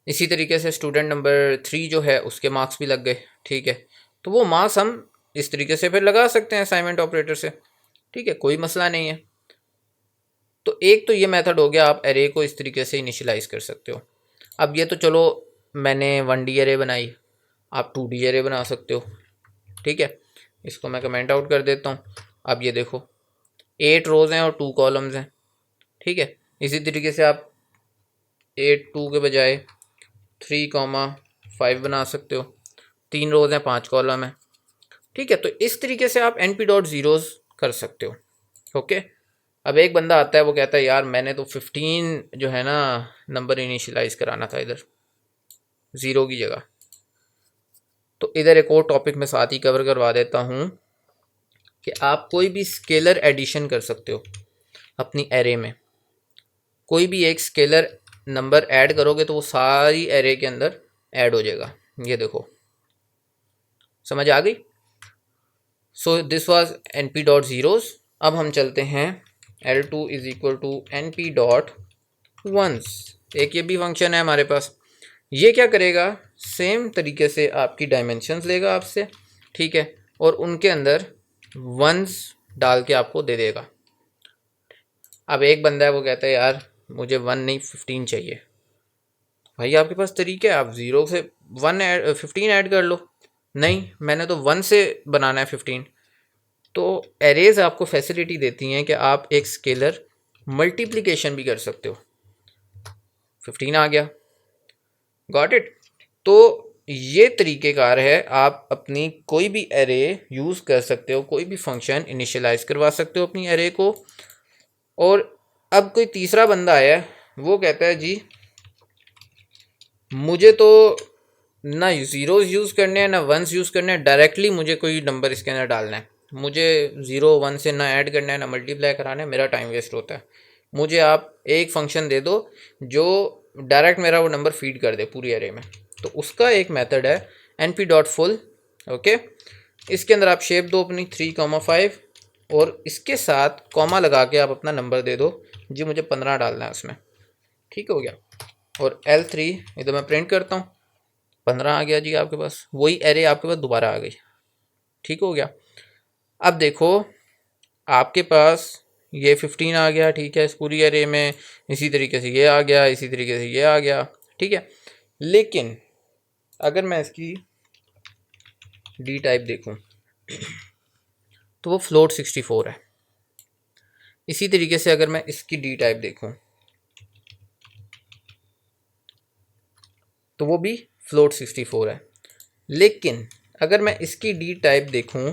इसी तरीके से स्टूडेंट नंबर 3 जो है उसके मार्क्स भी लग गए, ठीक है। तो वो मार्क्स हम इस तरीके से फिर लगा सकते हैं असाइनमेंट ऑपरेटर से, ठीक है, कोई मसला नहीं है। तो एक तो ये मेथड हो गया, आप एरे को इस तरीके से इनिशियलाइज कर सकते हो। अब ये तो चलो मैंने 1D एरे बनाई, आप 2D एरे बना सकते हो, ठीक है। इसको मैं कमेंट आउट कर देता हूँ। अब ये देखो 8 रोज़ हैं और 2 कॉलम्स हैं, ठीक है। इसी तरीके से आप 8 2 के बजाय 3 5 बना सकते हो, 3 रोज़ हैं 5 कॉलम हैं, ठीक है। तो इस तरीके से आप np डॉट ज़ीरोज़ कर सकते हो, ओके। अब एक बंदा आता है, वो कहता है यार मैंने तो 15 जो है ना नंबर इनिशियलाइज कराना था इधर ज़ीरो की जगह। तो इधर एक और टॉपिक मैं साथ ही कवर करवा देता हूँ कि आप कोई भी स्केलर एडिशन कर सकते हो अपनी एरे में। कोई भी एक स्केलर नंबर ऐड करोगे तो वो सारी एरे के अंदर ऐड हो जाएगा। ये देखो समझ आ गई। So this was np dot zeros. अब हम चलते हैं L2 is equal to np dot ones. एक ये भी फंक्शन है हमारे पास। ये क्या करेगा, सेम तरीके से आपकी डायमेंशंस लेगा आपसे, ठीक है, और उनके अंदर वंस डाल के आपको दे देगा। अब एक बंदा है वो कहता है यार मुझे 1 नहीं 15 चाहिए। भाई आपके पास तरीका है, आप 0 से 15 ऐड कर लो। नहीं मैंने तो 1 से बनाना है 15। तो एरेज आपको फैसिलिटी देती हैं कि आप एक स्केलर मल्टीप्लिकेशन भी कर सकते हो। 15 आ गया, गॉट इट। तो ये तरीक़ेकार है, आप अपनी कोई भी एरे यूज़ कर सकते हो, कोई भी फंक्शन इनिशियलाइज करवा सकते हो अपनी एरे को। और अब कोई तीसरा बंदा आया है, वो कहता है जी मुझे तो ना ज़ीरोज़ यूज़ करने हैं ना वंस यूज़ करने हैं, डायरेक्टली मुझे कोई नंबर इसके अंदर डालना है, मुझे 0 1 से ना ऐड करना है ना मल्टीप्लाई कराना है, मेरा टाइम वेस्ट होता है। मुझे आप एक फंक्शन दे दो जो डायरेक्ट मेरा वो नंबर फीड कर दे पूरी एरे में। तो उसका एक मेथड है np डॉट फुल, ओके। इसके अंदर आप शेप दो अपनी 3 5 और इसके साथ कॉमा लगा के आप अपना नंबर दे दो जी, मुझे 15 डालना है उसमें, ठीक हो गया। और L3 इधर मैं प्रिंट करता हूँ, 15 आ गया जी आपके पास, वही एरे आपके पास दोबारा आ गई, ठीक हो गया। अब देखो आपके पास ये 15 आ गया, ठीक है, इस पूरी एरे में। इसी तरीके से ये आ गया, इसी तरीके से ये आ गया, ठीक है। लेकिन अगर मैं इसकी डी टाइप देखूं तो वो फ्लोट 64 है। इसी तरीके से अगर मैं इसकी डी टाइप देखूं तो वो भी फ्लोट 64 है। लेकिन अगर मैं इसकी डी टाइप देखूं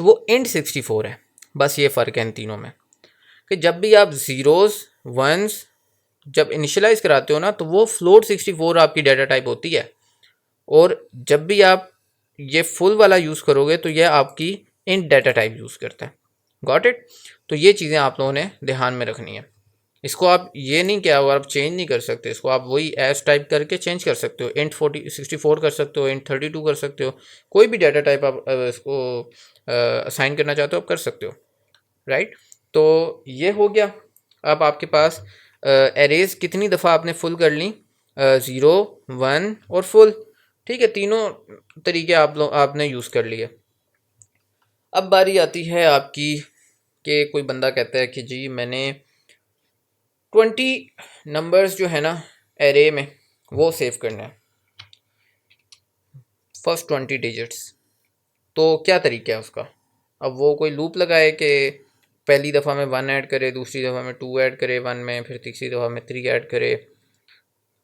तो वो इंट 64 है। बस ये फ़र्क है इन तीनों में कि जब भी आप ज़ीरोज़ वंस जब इनिशियलाइज कराते हो ना तो वो फ्लोट 64 आपकी डाटा टाइप होती है, और जब भी आप ये फुल वाला यूज़ करोगे तो ये आपकी इंट डाटा टाइप यूज़ करता है। Got it. तो ये चीज़ें आप लोगों ने ध्यान में रखनी है। इसको आप ये नहीं किया और आप चेंज नहीं कर सकते, इसको आप वही एस टाइप करके चेंज कर सकते हो, इंट 64 कर सकते हो, इंट 32 कर सकते हो, कोई भी डाटा टाइप आप इसको असाइन करना चाहते हो आप कर सकते हो, राइट। तो ये हो गया। अब आपके पास एरेज कितनी दफ़ा आपने फुल कर ली, 0 1 और फुल, ठीक है, तीनों तरीके आपने यूज़ कर लिए। अब बारी आती है आपकी कि कोई बंदा कहता है कि जी मैंने 20 नंबर्स जो है ना एरे में वो सेव करना है, फर्स्ट 20 डिजिट्स। तो क्या तरीका है उसका? अब वो कोई लूप लगाए कि पहली दफ़ा में 1 ऐड करे, दूसरी दफ़ा में 2 ऐड करे 1 में, फिर तीसरी दफ़ा में 3 ऐड करे,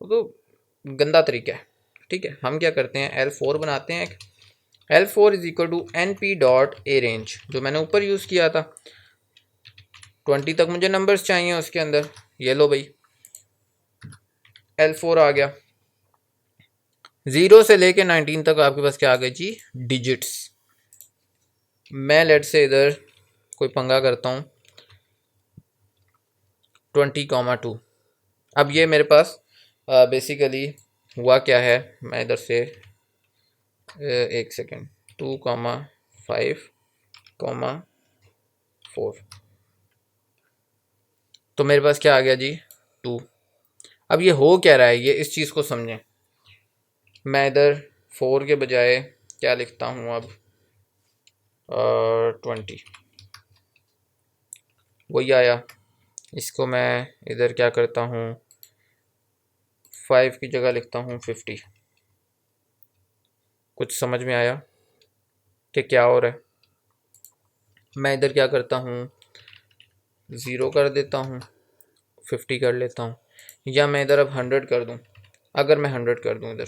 तो गंदा तरीका है। ठीक है, हम क्या करते हैं, L4 बनाते हैं। L4 is equal to np.arange, जो मैंने ऊपर यूज़ किया था। 20 तक मुझे नंबर्स चाहिए उसके अंदर, ये लो भाई L4 आ गया। 0 से लेके 19 तक आपके पास क्या आ गई जी, डिजिट्स। मैं लेट से इधर कोई पंगा करता हूँ 20,2। अब ये मेरे पास बेसिकली हुआ क्या है, मैं इधर से एक सेकेंड, 2,5,4, तो मेरे पास क्या आ गया जी, 2। अब ये हो क्या रहा है, ये इस चीज़ को समझें। मैं इधर 4 के बजाय क्या लिखता हूँ अब, 20, वही आया। इसको मैं इधर क्या करता हूँ, 5 की जगह लिखता हूँ 50। कुछ समझ में आया कि क्या हो रहा है? मैं इधर क्या करता हूँ, 0 कर देता हूँ, 50 कर लेता हूँ, या मैं इधर अब 100 कर दूँ। अगर मैं 100 कर दूँ इधर,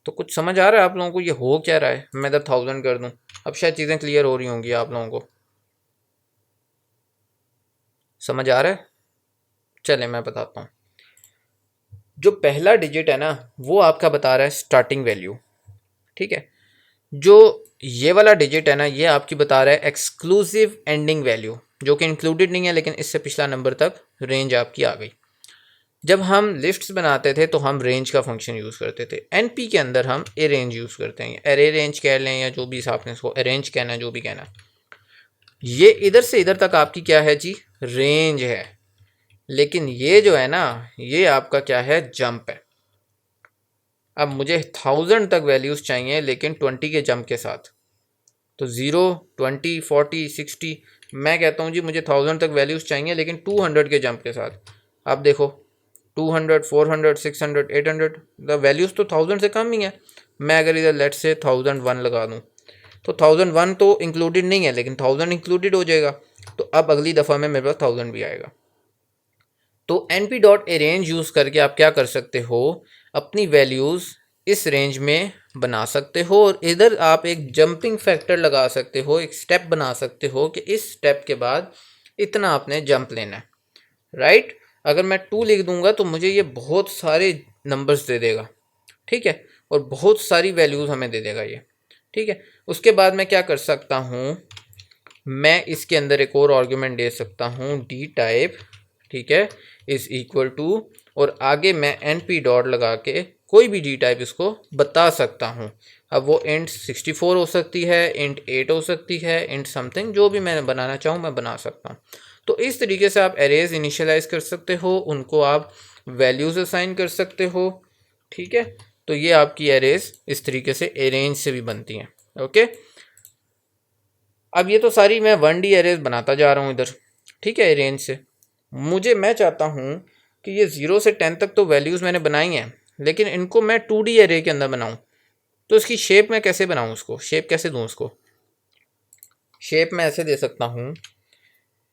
तो कुछ समझ आ रहा है आप लोगों को ये हो क्या रहा है? मैं इधर 1000 कर दूँ, अब शायद चीज़ें क्लियर हो रही होंगी आप लोगों को, समझ आ रहा है? चले मैं बताता हूँ। जो पहला डिजिट है ना वो आपका बता रहा है स्टार्टिंग वैल्यू, ठीक है। जो ये वाला डिजिट है ना ये आपकी बता रहा है एक्सक्लूसिव एंडिंग वैल्यू, जो कि इंक्लूडेड नहीं है, लेकिन इससे पिछला नंबर तक रेंज आपकी आ गई। जब हम लिस्ट्स बनाते थे तो हम रेंज का फंक्शन यूज़ करते थे। एनपी के अंदर हम ए रेंज यूज़ करते हैं, एरे रेंज कह लें या जो भी आपने इसको अरेंज कहना है, जो भी कहना। ये इधर से इधर तक आपकी क्या है जी, रेंज है। लेकिन ये जो है ना ये आपका क्या है, जंप है। अब मुझे 1000 तक वैल्यूज़ चाहिए लेकिन 20 के जंप के साथ। तो 0 20 40 60, मैं कहता हूँ जी मुझे 1000 तक वैल्यूज़ चाहिए लेकिन 200 के जंप के साथ। आप देखो 200 400 600 800, द वैल्यूज़ तो 1000 से कम ही है। मैं अगर इधर लेट से 1001 लगा दूँ तो 1001 तो इंक्लूडेड नहीं है लेकिन 1000 इंक्लूडेड हो जाएगा। तो अब अगली दफ़ा में मेरे पास 1000 भी आएगा। तो np.arange यूज़ करके आप क्या कर सकते हो, अपनी वैल्यूज़ इस रेंज में बना सकते हो, और इधर आप एक जंपिंग फैक्टर लगा सकते हो, एक स्टेप बना सकते हो कि इस स्टेप के बाद इतना आपने जंप लेना है, राइट। अगर मैं 2 लिख दूंगा तो मुझे ये बहुत सारे नंबर्स दे देगा, ठीक है, और बहुत सारी वैल्यूज़ हमें दे देगा ये, ठीक है। उसके बाद मैं क्या कर सकता हूँ, मैं इसके अंदर एक और आर्ग्यूमेंट दे सकता हूँ डी टाइप, ठीक है, इज़ इक्वल टू, और आगे मैं एन पी डॉट लगा के कोई भी डी टाइप इसको बता सकता हूँ। अब वो इंट 64 हो सकती है, इंट 8 हो सकती है, इंट समथिंग, जो भी मैं बनाना चाहूँ मैं बना सकता हूँ। तो इस तरीके से आप एरेज इनिशियलाइज कर सकते हो, उनको आप वैल्यूज़ असाइन कर सकते हो, ठीक है। तो ये आपकी एरेज इस तरीके से अरेंज से भी बनती हैं, ओके। अब ये तो सारी मैं 1D एरेज बनाता जा रहा हूँ इधर, ठीक है, अरेंज से। मैं चाहता हूँ कि ये 0 से 10 तक तो वैल्यूज़ मैंने बनाई हैं, लेकिन इनको मैं 2D एरे के अंदर बनाऊँ। तो इसकी शेप मैं कैसे बनाऊँ, उसको शेप कैसे दूँ उसको? शेप मैं ऐसे दे सकता हूँ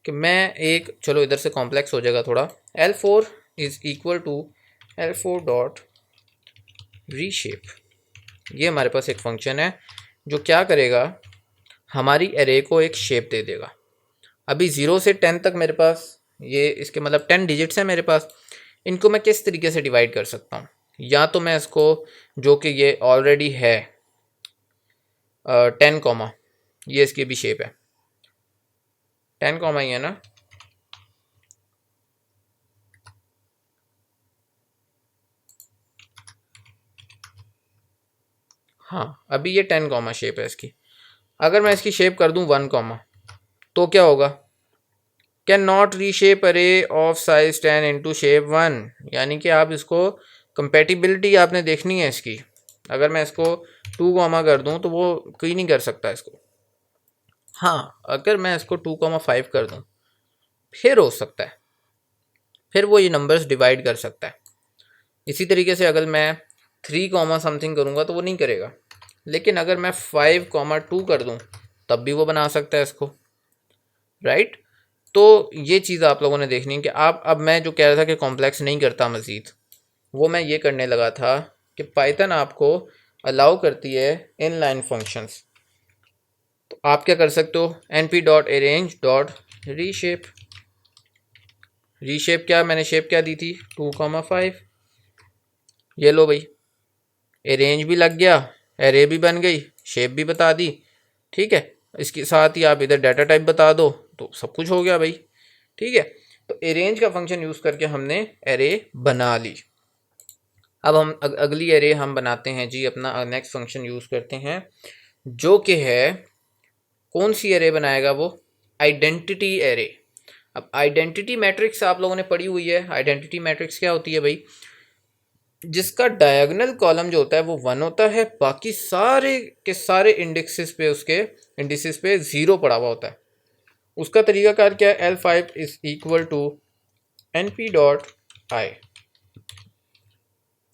कि मैं एक, चलो इधर से कॉम्प्लेक्स हो जाएगा थोड़ा, L4 is equal to L4 dot reshape, ये हमारे पास एक फंक्शन है जो क्या करेगा, हमारी एरे को एक शेप दे देगा। अभी 0 से 10 तक मेरे पास ये इसके मतलब 10 डिजिट्स हैं मेरे पास। इनको मैं किस तरीके से डिवाइड कर सकता हूँ, या तो मैं इसको, जो कि ये ऑलरेडी है 10 कॉमा, ये इसकी भी शेप है 10 कॉमा ही है ना, हाँ अभी ये 10 कॉमा शेप है इसकी। अगर मैं इसकी शेप कर दूं 1 कॉमा तो क्या होगा, कैन नॉट रीशेप अरे ऑफ साइज 10 इंटू शेप 1, यानी कि आप इसको कंपेटिबिलिटी आपने देखनी है इसकी। अगर मैं इसको 2 कॉमा कर दूं तो वो कोई नहीं कर सकता इसको। हाँ अगर मैं इसको 2,5 कर दूं फिर हो सकता है, फिर वो ये नंबर्स डिवाइड कर सकता है। इसी तरीके से अगर मैं 3 कॉमा समथिंग करूँगा तो वो नहीं करेगा, लेकिन अगर मैं 5,2 कर दूं तब भी वो बना सकता है इसको, राइट। तो ये चीज़ आप लोगों ने देखनी है कि आप, अब मैं जो कह रहा था कि कॉम्प्लेक्स नहीं करता मज़ीद, वो मैं ये करने लगा था कि पाइथन आपको अलाउ करती है इन लाइन फंक्शंस। तो आप क्या कर सकते हो, np.arrange.reshape, रीशेप क्या, मैंने शेप क्या दी थी 2,5, ये लो भाई, अरेंज भी लग गया, एरे भी बन गई, शेप भी बता दी, ठीक है। इसके साथ ही आप इधर डाटा टाइप बता दो तो सब कुछ हो गया भाई, ठीक है। तो अरेंज का फंक्शन यूज़ करके हमने एरे बना ली। अब हम अगली एरे हम बनाते हैं जी, अपना नेक्स्ट फंक्शन यूज़ करते हैं जो कि है, कौन सी एरे बनाएगा वो, आइडेंटिटी एरे। अब आइडेंटिटी मैट्रिक्स आप लोगों ने पढ़ी हुई है। आइडेंटिटी मैट्रिक्स क्या होती है भाई, जिसका डायगोनल कॉलम जो होता है वो 1 होता है, बाकी सारे के सारे इंडेक्सेस पे, उसके इंडिसेस पे 0 पड़ा हुआ होता है। उसका तरीकाकार क्या है, L5 is equal to np.i,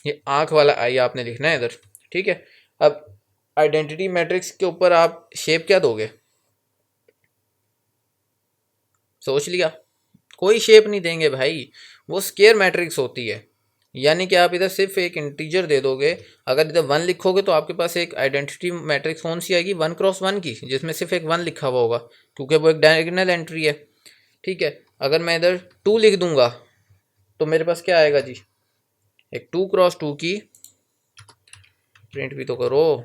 ये आंख वाला आई आपने लिखना है इधर, ठीक है। अब आइडेंटिटी मैट्रिक्स के ऊपर आप शेप क्या दोगे, सोच लिया, कोई शेप नहीं देंगे भाई, वो स्केयर मैट्रिक्स होती है। यानी कि आप इधर सिर्फ एक इंटीजर दे दोगे। अगर इधर 1 लिखोगे तो आपके पास एक आइडेंटिटी मैट्रिक्स कौन सी आएगी, 1x1 की, जिसमें सिर्फ एक 1 लिखा हुआ होगा, क्योंकि वो एक डायगोनल एंट्री है, ठीक है। अगर मैं इधर 2 लिख दूंगा तो मेरे पास क्या आएगा जी, एक 2x2 की, प्रिंट भी तो करो,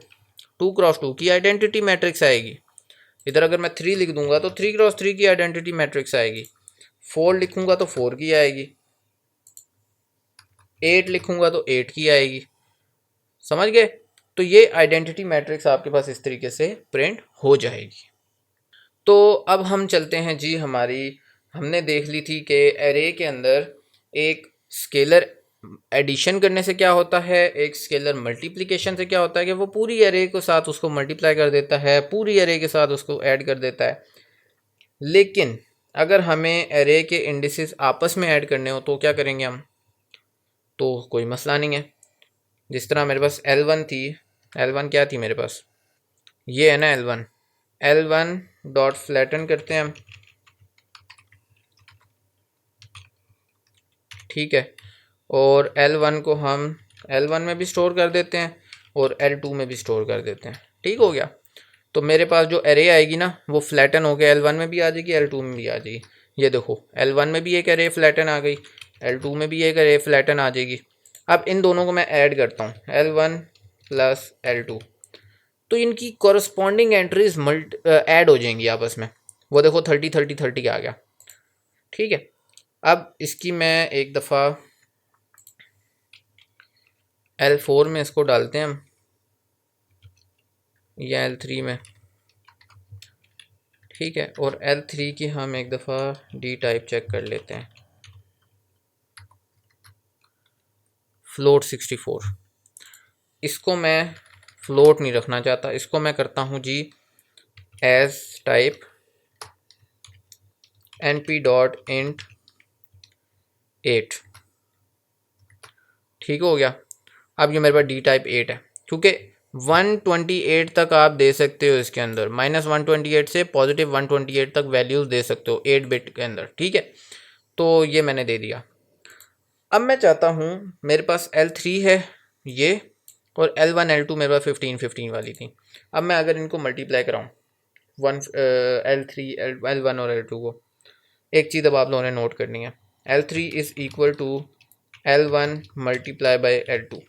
2x2 की आइडेंटिटी मैट्रिक्स आएगी। इधर अगर मैं 3 लिख दूंगा तो 3x3 की आइडेंटिटी मैट्रिक्स आएगी। 4 लिखूंगा तो 4 की आएगी, 8 लिखूंगा तो 8 की आएगी, समझ गए। तो ये आइडेंटिटी मैट्रिक्स आपके पास इस तरीके से प्रिंट हो जाएगी। तो अब हम चलते हैं जी, हमने देख ली थी कि एरे के अंदर एक स्केलर एडिशन करने से क्या होता है, एक स्केलर मल्टीप्लिकेशन से क्या होता है कि वो पूरी एरे के साथ उसको मल्टीप्लाई कर देता है, पूरी एरे के साथ उसको ऐड कर देता है। लेकिन अगर हमें एरे के इंडिसेस आपस में ऐड करने हो तो क्या करेंगे हम, तो कोई मसला नहीं है। जिस तरह मेरे पास L1 थी, L1 क्या थी मेरे पास, ये है ना L1, L1 डॉट फ्लैटन करते हैं हम, ठीक है। और L1 को हम L1 में भी स्टोर कर देते हैं और L2 में भी स्टोर कर देते हैं, ठीक हो गया। तो मेरे पास जो एरे आएगी ना वो फ्लैटन होकर L1 में भी आ जाएगी, L2 में भी आ जाएगी। ये देखो L1 में भी एक एरे फ्लैटन आ गई, L2 में भी एक एरे फ्लैटन आ जाएगी। अब इन दोनों को मैं ऐड करता हूँ, L1 प्लस L2, तो इनकी कॉरस्पॉन्डिंग एंट्रीज ऐड हो जाएंगी आपस में। वो देखो 30 30 30 आ गया, ठीक है। अब इसकी मैं एक दफ़ा L4 में इसको डालते हैं हम, या L3 में, ठीक है। और L3 की हम एक दफ़ा डी टाइप चेक कर लेते हैं, फ्लोट 64। इसको मैं फ्लोट नहीं रखना चाहता, इसको मैं करता हूँ जी एज टाइप np.int 8, ठीक हो गया। अब ये मेरे पास डी टाइप 8 है, क्योंकि 128 तक आप दे सकते हो इसके अंदर, -128 से +128 तक वैल्यूज़ दे सकते हो 8 बिट के अंदर, ठीक है। तो ये मैंने दे दिया। अब मैं चाहता हूँ, मेरे पास L3 है ये, और L1 L2 मेरे पास 15 15 वाली थी। अब मैं अगर इनको मल्टीप्लाई कराऊँ L3 L1 और L2 को, एक चीज़ अब आप लोगों ने नोट करनी है, L3 is equal to L1 multiply by L2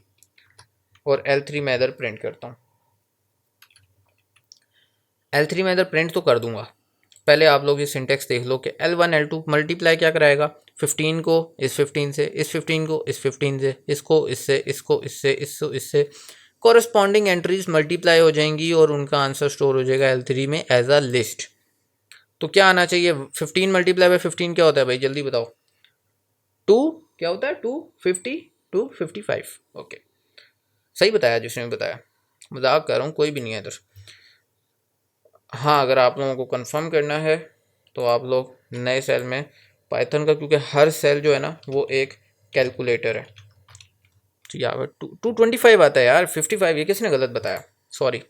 और L3 मैं इधर प्रिंट करता हूँ। L3 मैं इधर प्रिंट तो कर दूंगा, पहले आप लोग ये सिंटेक्स देख लो कि L1 L2 मल्टीप्लाई क्या कराएगा, 15 को इस 15 से, इस 15 को इस 15 से, इसको इससे, इसको इससे, इसको इससे, कॉरस्पॉन्डिंग एंट्रीज मल्टीप्लाई हो जाएंगी और उनका आंसर स्टोर हो जाएगा L3 में एज अ लिस्ट। तो क्या आना चाहिए, 15 मल्टीप्लाई बाई 15 क्या होता है भाई, जल्दी बताओ। 2 क्या होता है, 250 255। ओके, सही बताया जिसने बताया, मजाक कर रहा हूँ, कोई भी नहीं है इधर। हाँ, अगर आप लोगों को कंफर्म करना है तो आप लोग नए सेल में पाइथन का, क्योंकि हर सेल जो है ना वो एक कैलकुलेटर है। तो यहाँ पर 225 आता है यार, 55 ये किसने गलत बताया, सॉरी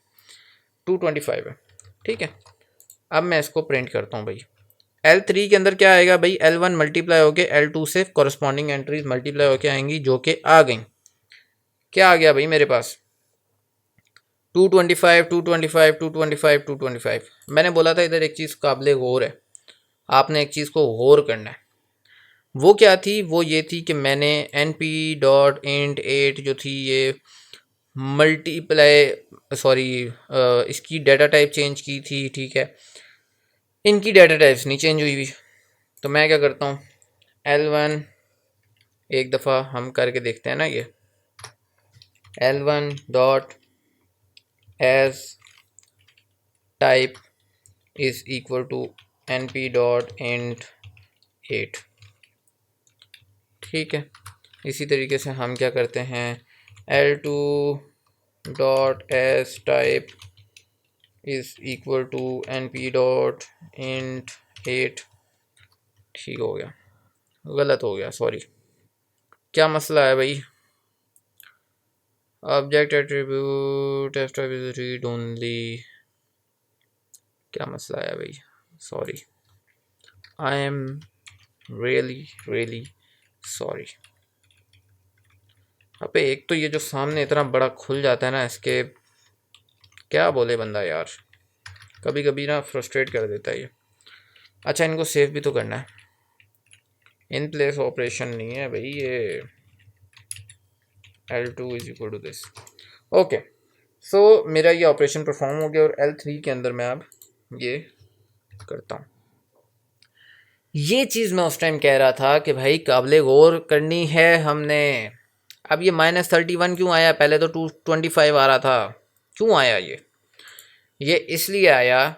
225 है, ठीक है। अब मैं इसको प्रिंट करता हूँ भाई। L3 के अंदर क्या आएगा भाई, L1 मल्टीप्लाई होके L2 से कॉरस्पॉन्डिंग एंट्रीज मल्टीप्लाई होके आएंगी, जो कि आ गई। क्या आ गया भाई मेरे पास, 225 225 225 225। मैंने बोला था इधर एक चीज़ काबिले गौर है, आपने एक चीज़ को गौर करना है। वो क्या थी, वो ये थी कि मैंने np.int8 जो थी ये मल्टीप्लाई, सॉरी इसकी डाटा टाइप चेंज की थी, ठीक है। इनकी डाटा टाइप्स नहीं चेंज हुई हुई। तो मैं क्या करता हूँ, L1 एक दफ़ा हम करके देखते हैं ना, ये L1 dot as type is equal to np.int8, ठीक है। इसी तरीके से हम क्या करते हैं, L2 dot as type is equal to np.int8, ठीक हो गया, गलत हो गया सॉरी। क्या मसला है भाई, object attribute F type is read only, क्या मसला है भाई, sorry, I am really sorry. अबे एक तो ये जो सामने इतना बड़ा खुल जाता है ना, इसके क्या बोले बंदा यार, कभी कभी ना फ्रस्ट्रेट कर देता है ये। अच्छा, इनको सेव भी तो करना है, इन प्लेस ऑपरेशन नहीं है भाई ये, L2 is equal to this. Okay, so मेरा ये ऑपरेशन परफॉर्म हो गया और L3 के अंदर मैं अब ये करता हूँ। ये चीज़ मैं उस टाइम कह रहा था कि भाई काबिले गौर करनी है हमने। अब ये -31 क्यों आया, पहले तो 225 आ रहा था, क्यों आया ये इसलिए आया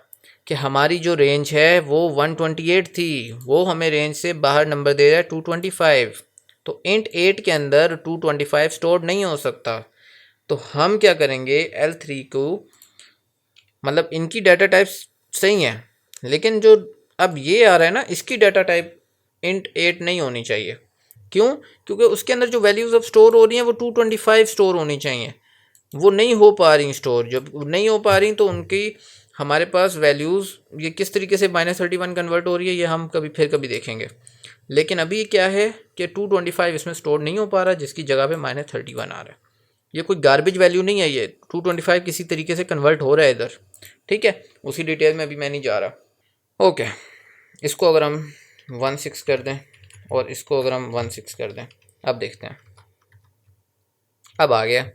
कि हमारी जो रेंज है वो 128 थी, वो हमें रेंज से बाहर नंबर दे रहा है 225। तो int8 के अंदर 225 स्टोर नहीं हो सकता। तो हम क्या करेंगे, L3 को, मतलब इनकी डाटा टाइप सही है, लेकिन जो अब ये आ रहा है ना, इसकी डाटा टाइप int8 नहीं होनी चाहिए। क्यों, क्योंकि उसके अंदर जो वैल्यूज़ अब स्टोर हो रही हैं वो 225 स्टोर होनी चाहिए, वो नहीं हो पा रही स्टोर। जब नहीं हो पा रही तो उनकी हमारे पास वैल्यूज़ ये किस तरीके से -31 कन्वर्ट हो रही है, ये हम कभी देखेंगे। लेकिन अभी क्या है कि 225 इसमें स्टोर नहीं हो पा रहा, जिसकी जगह पे -31 आ रहा है। ये कोई गार्बेज वैल्यू नहीं है, ये 225 किसी तरीके से कन्वर्ट हो रहा है इधर, ठीक है। उसी डिटेल में अभी मैं नहीं जा रहा। ओके, इसको अगर हम 16 कर दें और इसको अगर हम 16 कर दें, अब देखते हैं। अब आ गया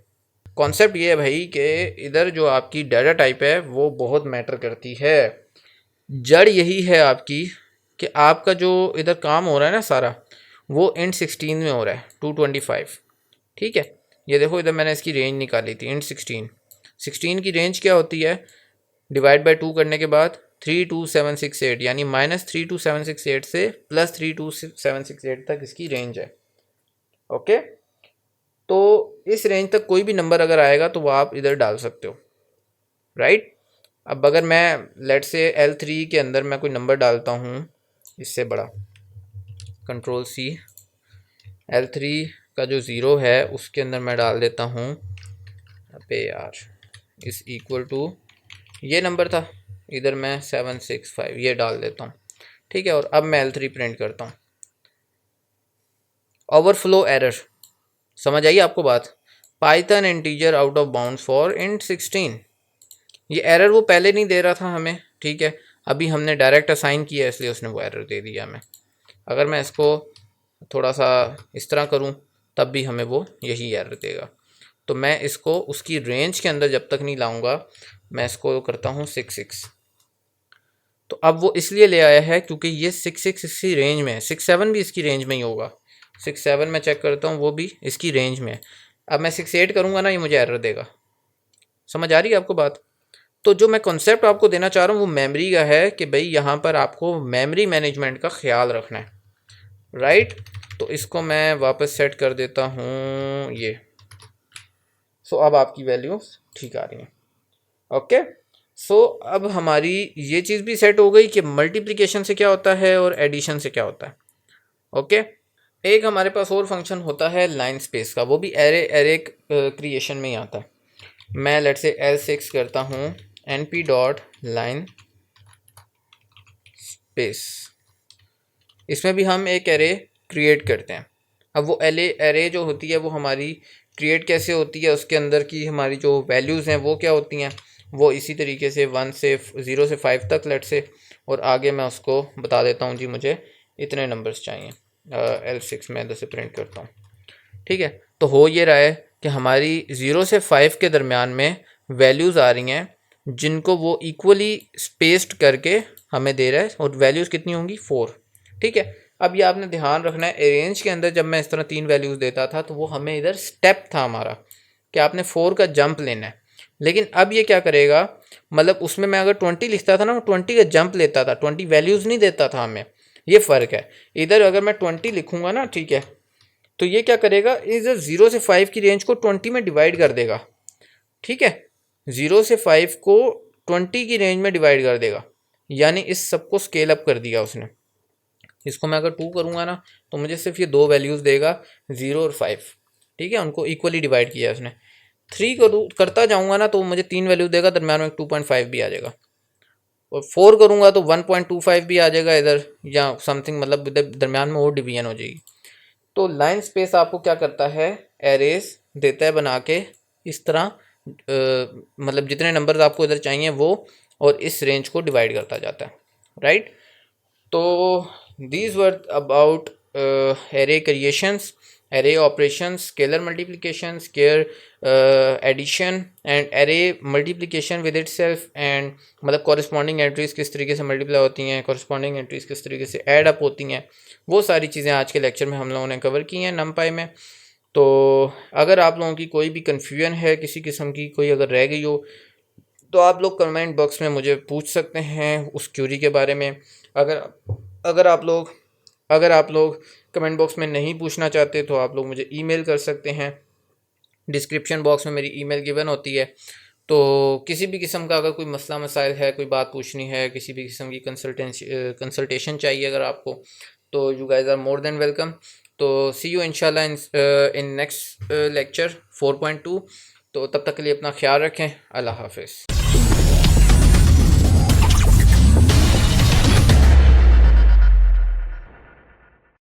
कॉन्सेप्ट, ये है भाई कि इधर जो आपकी डाटा टाइप है वो बहुत मैटर करती है। जड़ यही है आपकी कि आपका जो इधर काम हो रहा है ना सारा, वो int16 में हो रहा है 225, ठीक है। ये देखो इधर मैंने इसकी रेंज निकाली थी, int16 की रेंज क्या होती है, डिवाइड बाय 2 करने के बाद 32768, यानी -32768 से +32768 तक इसकी रेंज है। ओके, तो इस रेंज तक कोई भी नंबर अगर आएगा तो वो आप इधर डाल सकते हो, राइट। अब अगर मैं लेट से L3 के अंदर मैं कोई नंबर डालता हूँ इससे बड़ा, Ctrl+C, L3 का जो 0 है उसके अंदर मैं डाल देता हूँ, अबे यार, इस इक्वल टू ये नंबर था, इधर मैं 765 ये डाल देता हूँ, ठीक है। और अब मैं L3 प्रिंट करता हूँ। ओवरफ्लो एरर, समझ आई आपको बात, Python integer out of bounds for int 16। ये एरर वो पहले नहीं दे रहा था हमें, ठीक है, अभी हमने डायरेक्ट असाइन किया इसलिए उसने वो एरर दे दिया हमें। अगर मैं इसको थोड़ा सा इस तरह करूं तब भी हमें वो यही एरर देगा। तो मैं इसको उसकी रेंज के अंदर जब तक नहीं लाऊंगा, मैं इसको करता हूं 6 तो अब वो इसलिए ले आया है क्योंकि ये 6 इसकी रेंज में है, 6 भी इसकी रेंज में ही होगा। 6 मैं चेक करता हूँ, वो भी इसकी रेंज में है। अब मैं 6 करूँगा ना, ये मुझे एरर देगा। समझ आ रही है आपको बात? तो जो मैं कॉन्सेप्ट आपको देना चाह रहा हूँ वो मेमोरी का है कि भाई यहाँ पर आपको मेमोरी मैनेजमेंट का ख्याल रखना है, राइट। तो इसको मैं वापस सेट कर देता हूँ ये। सो अब आपकी वैल्यू ठीक आ रही है, ओके। सो अब हमारी ये चीज़ भी सेट हो गई कि मल्टीप्लिकेशन से क्या होता है और एडिशन से क्या होता है, ओके। एक हमारे पास और फंक्शन होता है लाइन स्पेस का, वो भी एरे क्रिएशन में ही आता है। मैं लेट से L6 करता हूँ np डॉट लाइन स्पेस, इसमें भी हम एक एरे क्रिएट करते हैं। अब वो एरे जो होती है वो हमारी क्रिएट कैसे होती है, उसके अंदर की हमारी जो वैल्यूज़ हैं वो क्या होती हैं, वो इसी तरीके से 0 से 5 तक लेट से, और आगे मैं उसको बता देता हूँ जी मुझे इतने नंबर्स चाहिए। L6 में इधर से प्रिंट करता हूँ, ठीक है। तो हो ये रहा है कि हमारी 0 से 5 के दरमियान में वैल्यूज़ आ रही हैं जिनको वो इक्वली स्पेस्ड करके हमें दे रहा है, और वैल्यूज़ कितनी होंगी 4, ठीक है। अब ये आपने ध्यान रखना है, अरेंज के अंदर जब मैं इस तरह 3 वैल्यूज़ देता था तो वो हमें इधर स्टेप था हमारा कि आपने 4 का जंप लेना है। लेकिन अब ये क्या करेगा, मतलब उसमें मैं अगर 20 लिखता था ना, 20 का जंप लेता था, 20 वैल्यूज़ नहीं देता था हमें। ये फ़र्क है। इधर अगर मैं 20 लिखूँगा ना, ठीक है, तो ये क्या करेगा, इधर 0 से 5 की रेंज को 20 में डिवाइड कर देगा, ठीक है। 0 से 5 को 20 की रेंज में डिवाइड कर देगा, यानी इस सब को स्केल अप कर दिया उसने। इसको मैं अगर 2 करूँगा ना तो मुझे सिर्फ ये 2 वैल्यूज़ देगा, 0 और 5, ठीक है, उनको इक्वली डिवाइड किया है उसने। 3 करता जाऊँगा ना तो मुझे 3 वैल्यूज़ देगा, दरम्यान में 2.5 भी आ जाएगा। और 4 करूँगा तो 1.25 भी आ जाएगा इधर, या समथिंग, मतलब इधर दरम्यान में और डिवीजन हो जाएगी। तो लाइन स्पेस आपको क्या करता है, एरेस देता है बना के इस तरह, मतलब जितने नंबर्स आपको इधर चाहिए वो, और इस रेंज को डिवाइड करता जाता है, राइट। तो these were about array creations, array operations, scalar multiplication, square addition and array multiplication with itself, and मतलब कॉरस्पॉन्डिंग एंट्रीज किस तरीके से मल्टीप्लाई होती हैं, कॉरस्पॉन्डिंग एंट्रीज किस तरीके से ऐड अप होती हैं, वो सारी चीज़ें आज के लेक्चर में हम लोगों ने कवर की हैं नमपाई में। तो अगर आप लोगों की कोई भी कन्फ्यूजन है किसी किस्म की, कोई अगर रह गई हो, तो आप लोग कमेंट बॉक्स में मुझे पूछ सकते हैं उस क्यूरी के बारे में। अगर अगर आप लोग अगर आप लोग कमेंट बॉक्स में नहीं पूछना चाहते तो आप लोग मुझे ईमेल कर सकते हैं, डिस्क्रिप्शन बॉक्स में मेरी ईमेल गिवन होती है। तो किसी भी किस्म का अगर कोई मसला मसाइल है, कोई बात पूछनी है, किसी भी किस्म की कंसल्टेशन चाहिए अगर आपको, तो you guys are more than welcome. तो सी यू इंशाल्लाह इन नेक्स्ट लेक्चर 4.2। तो तब तक के लिए अपना ख्याल रखें। अल्लाह हाफिज़।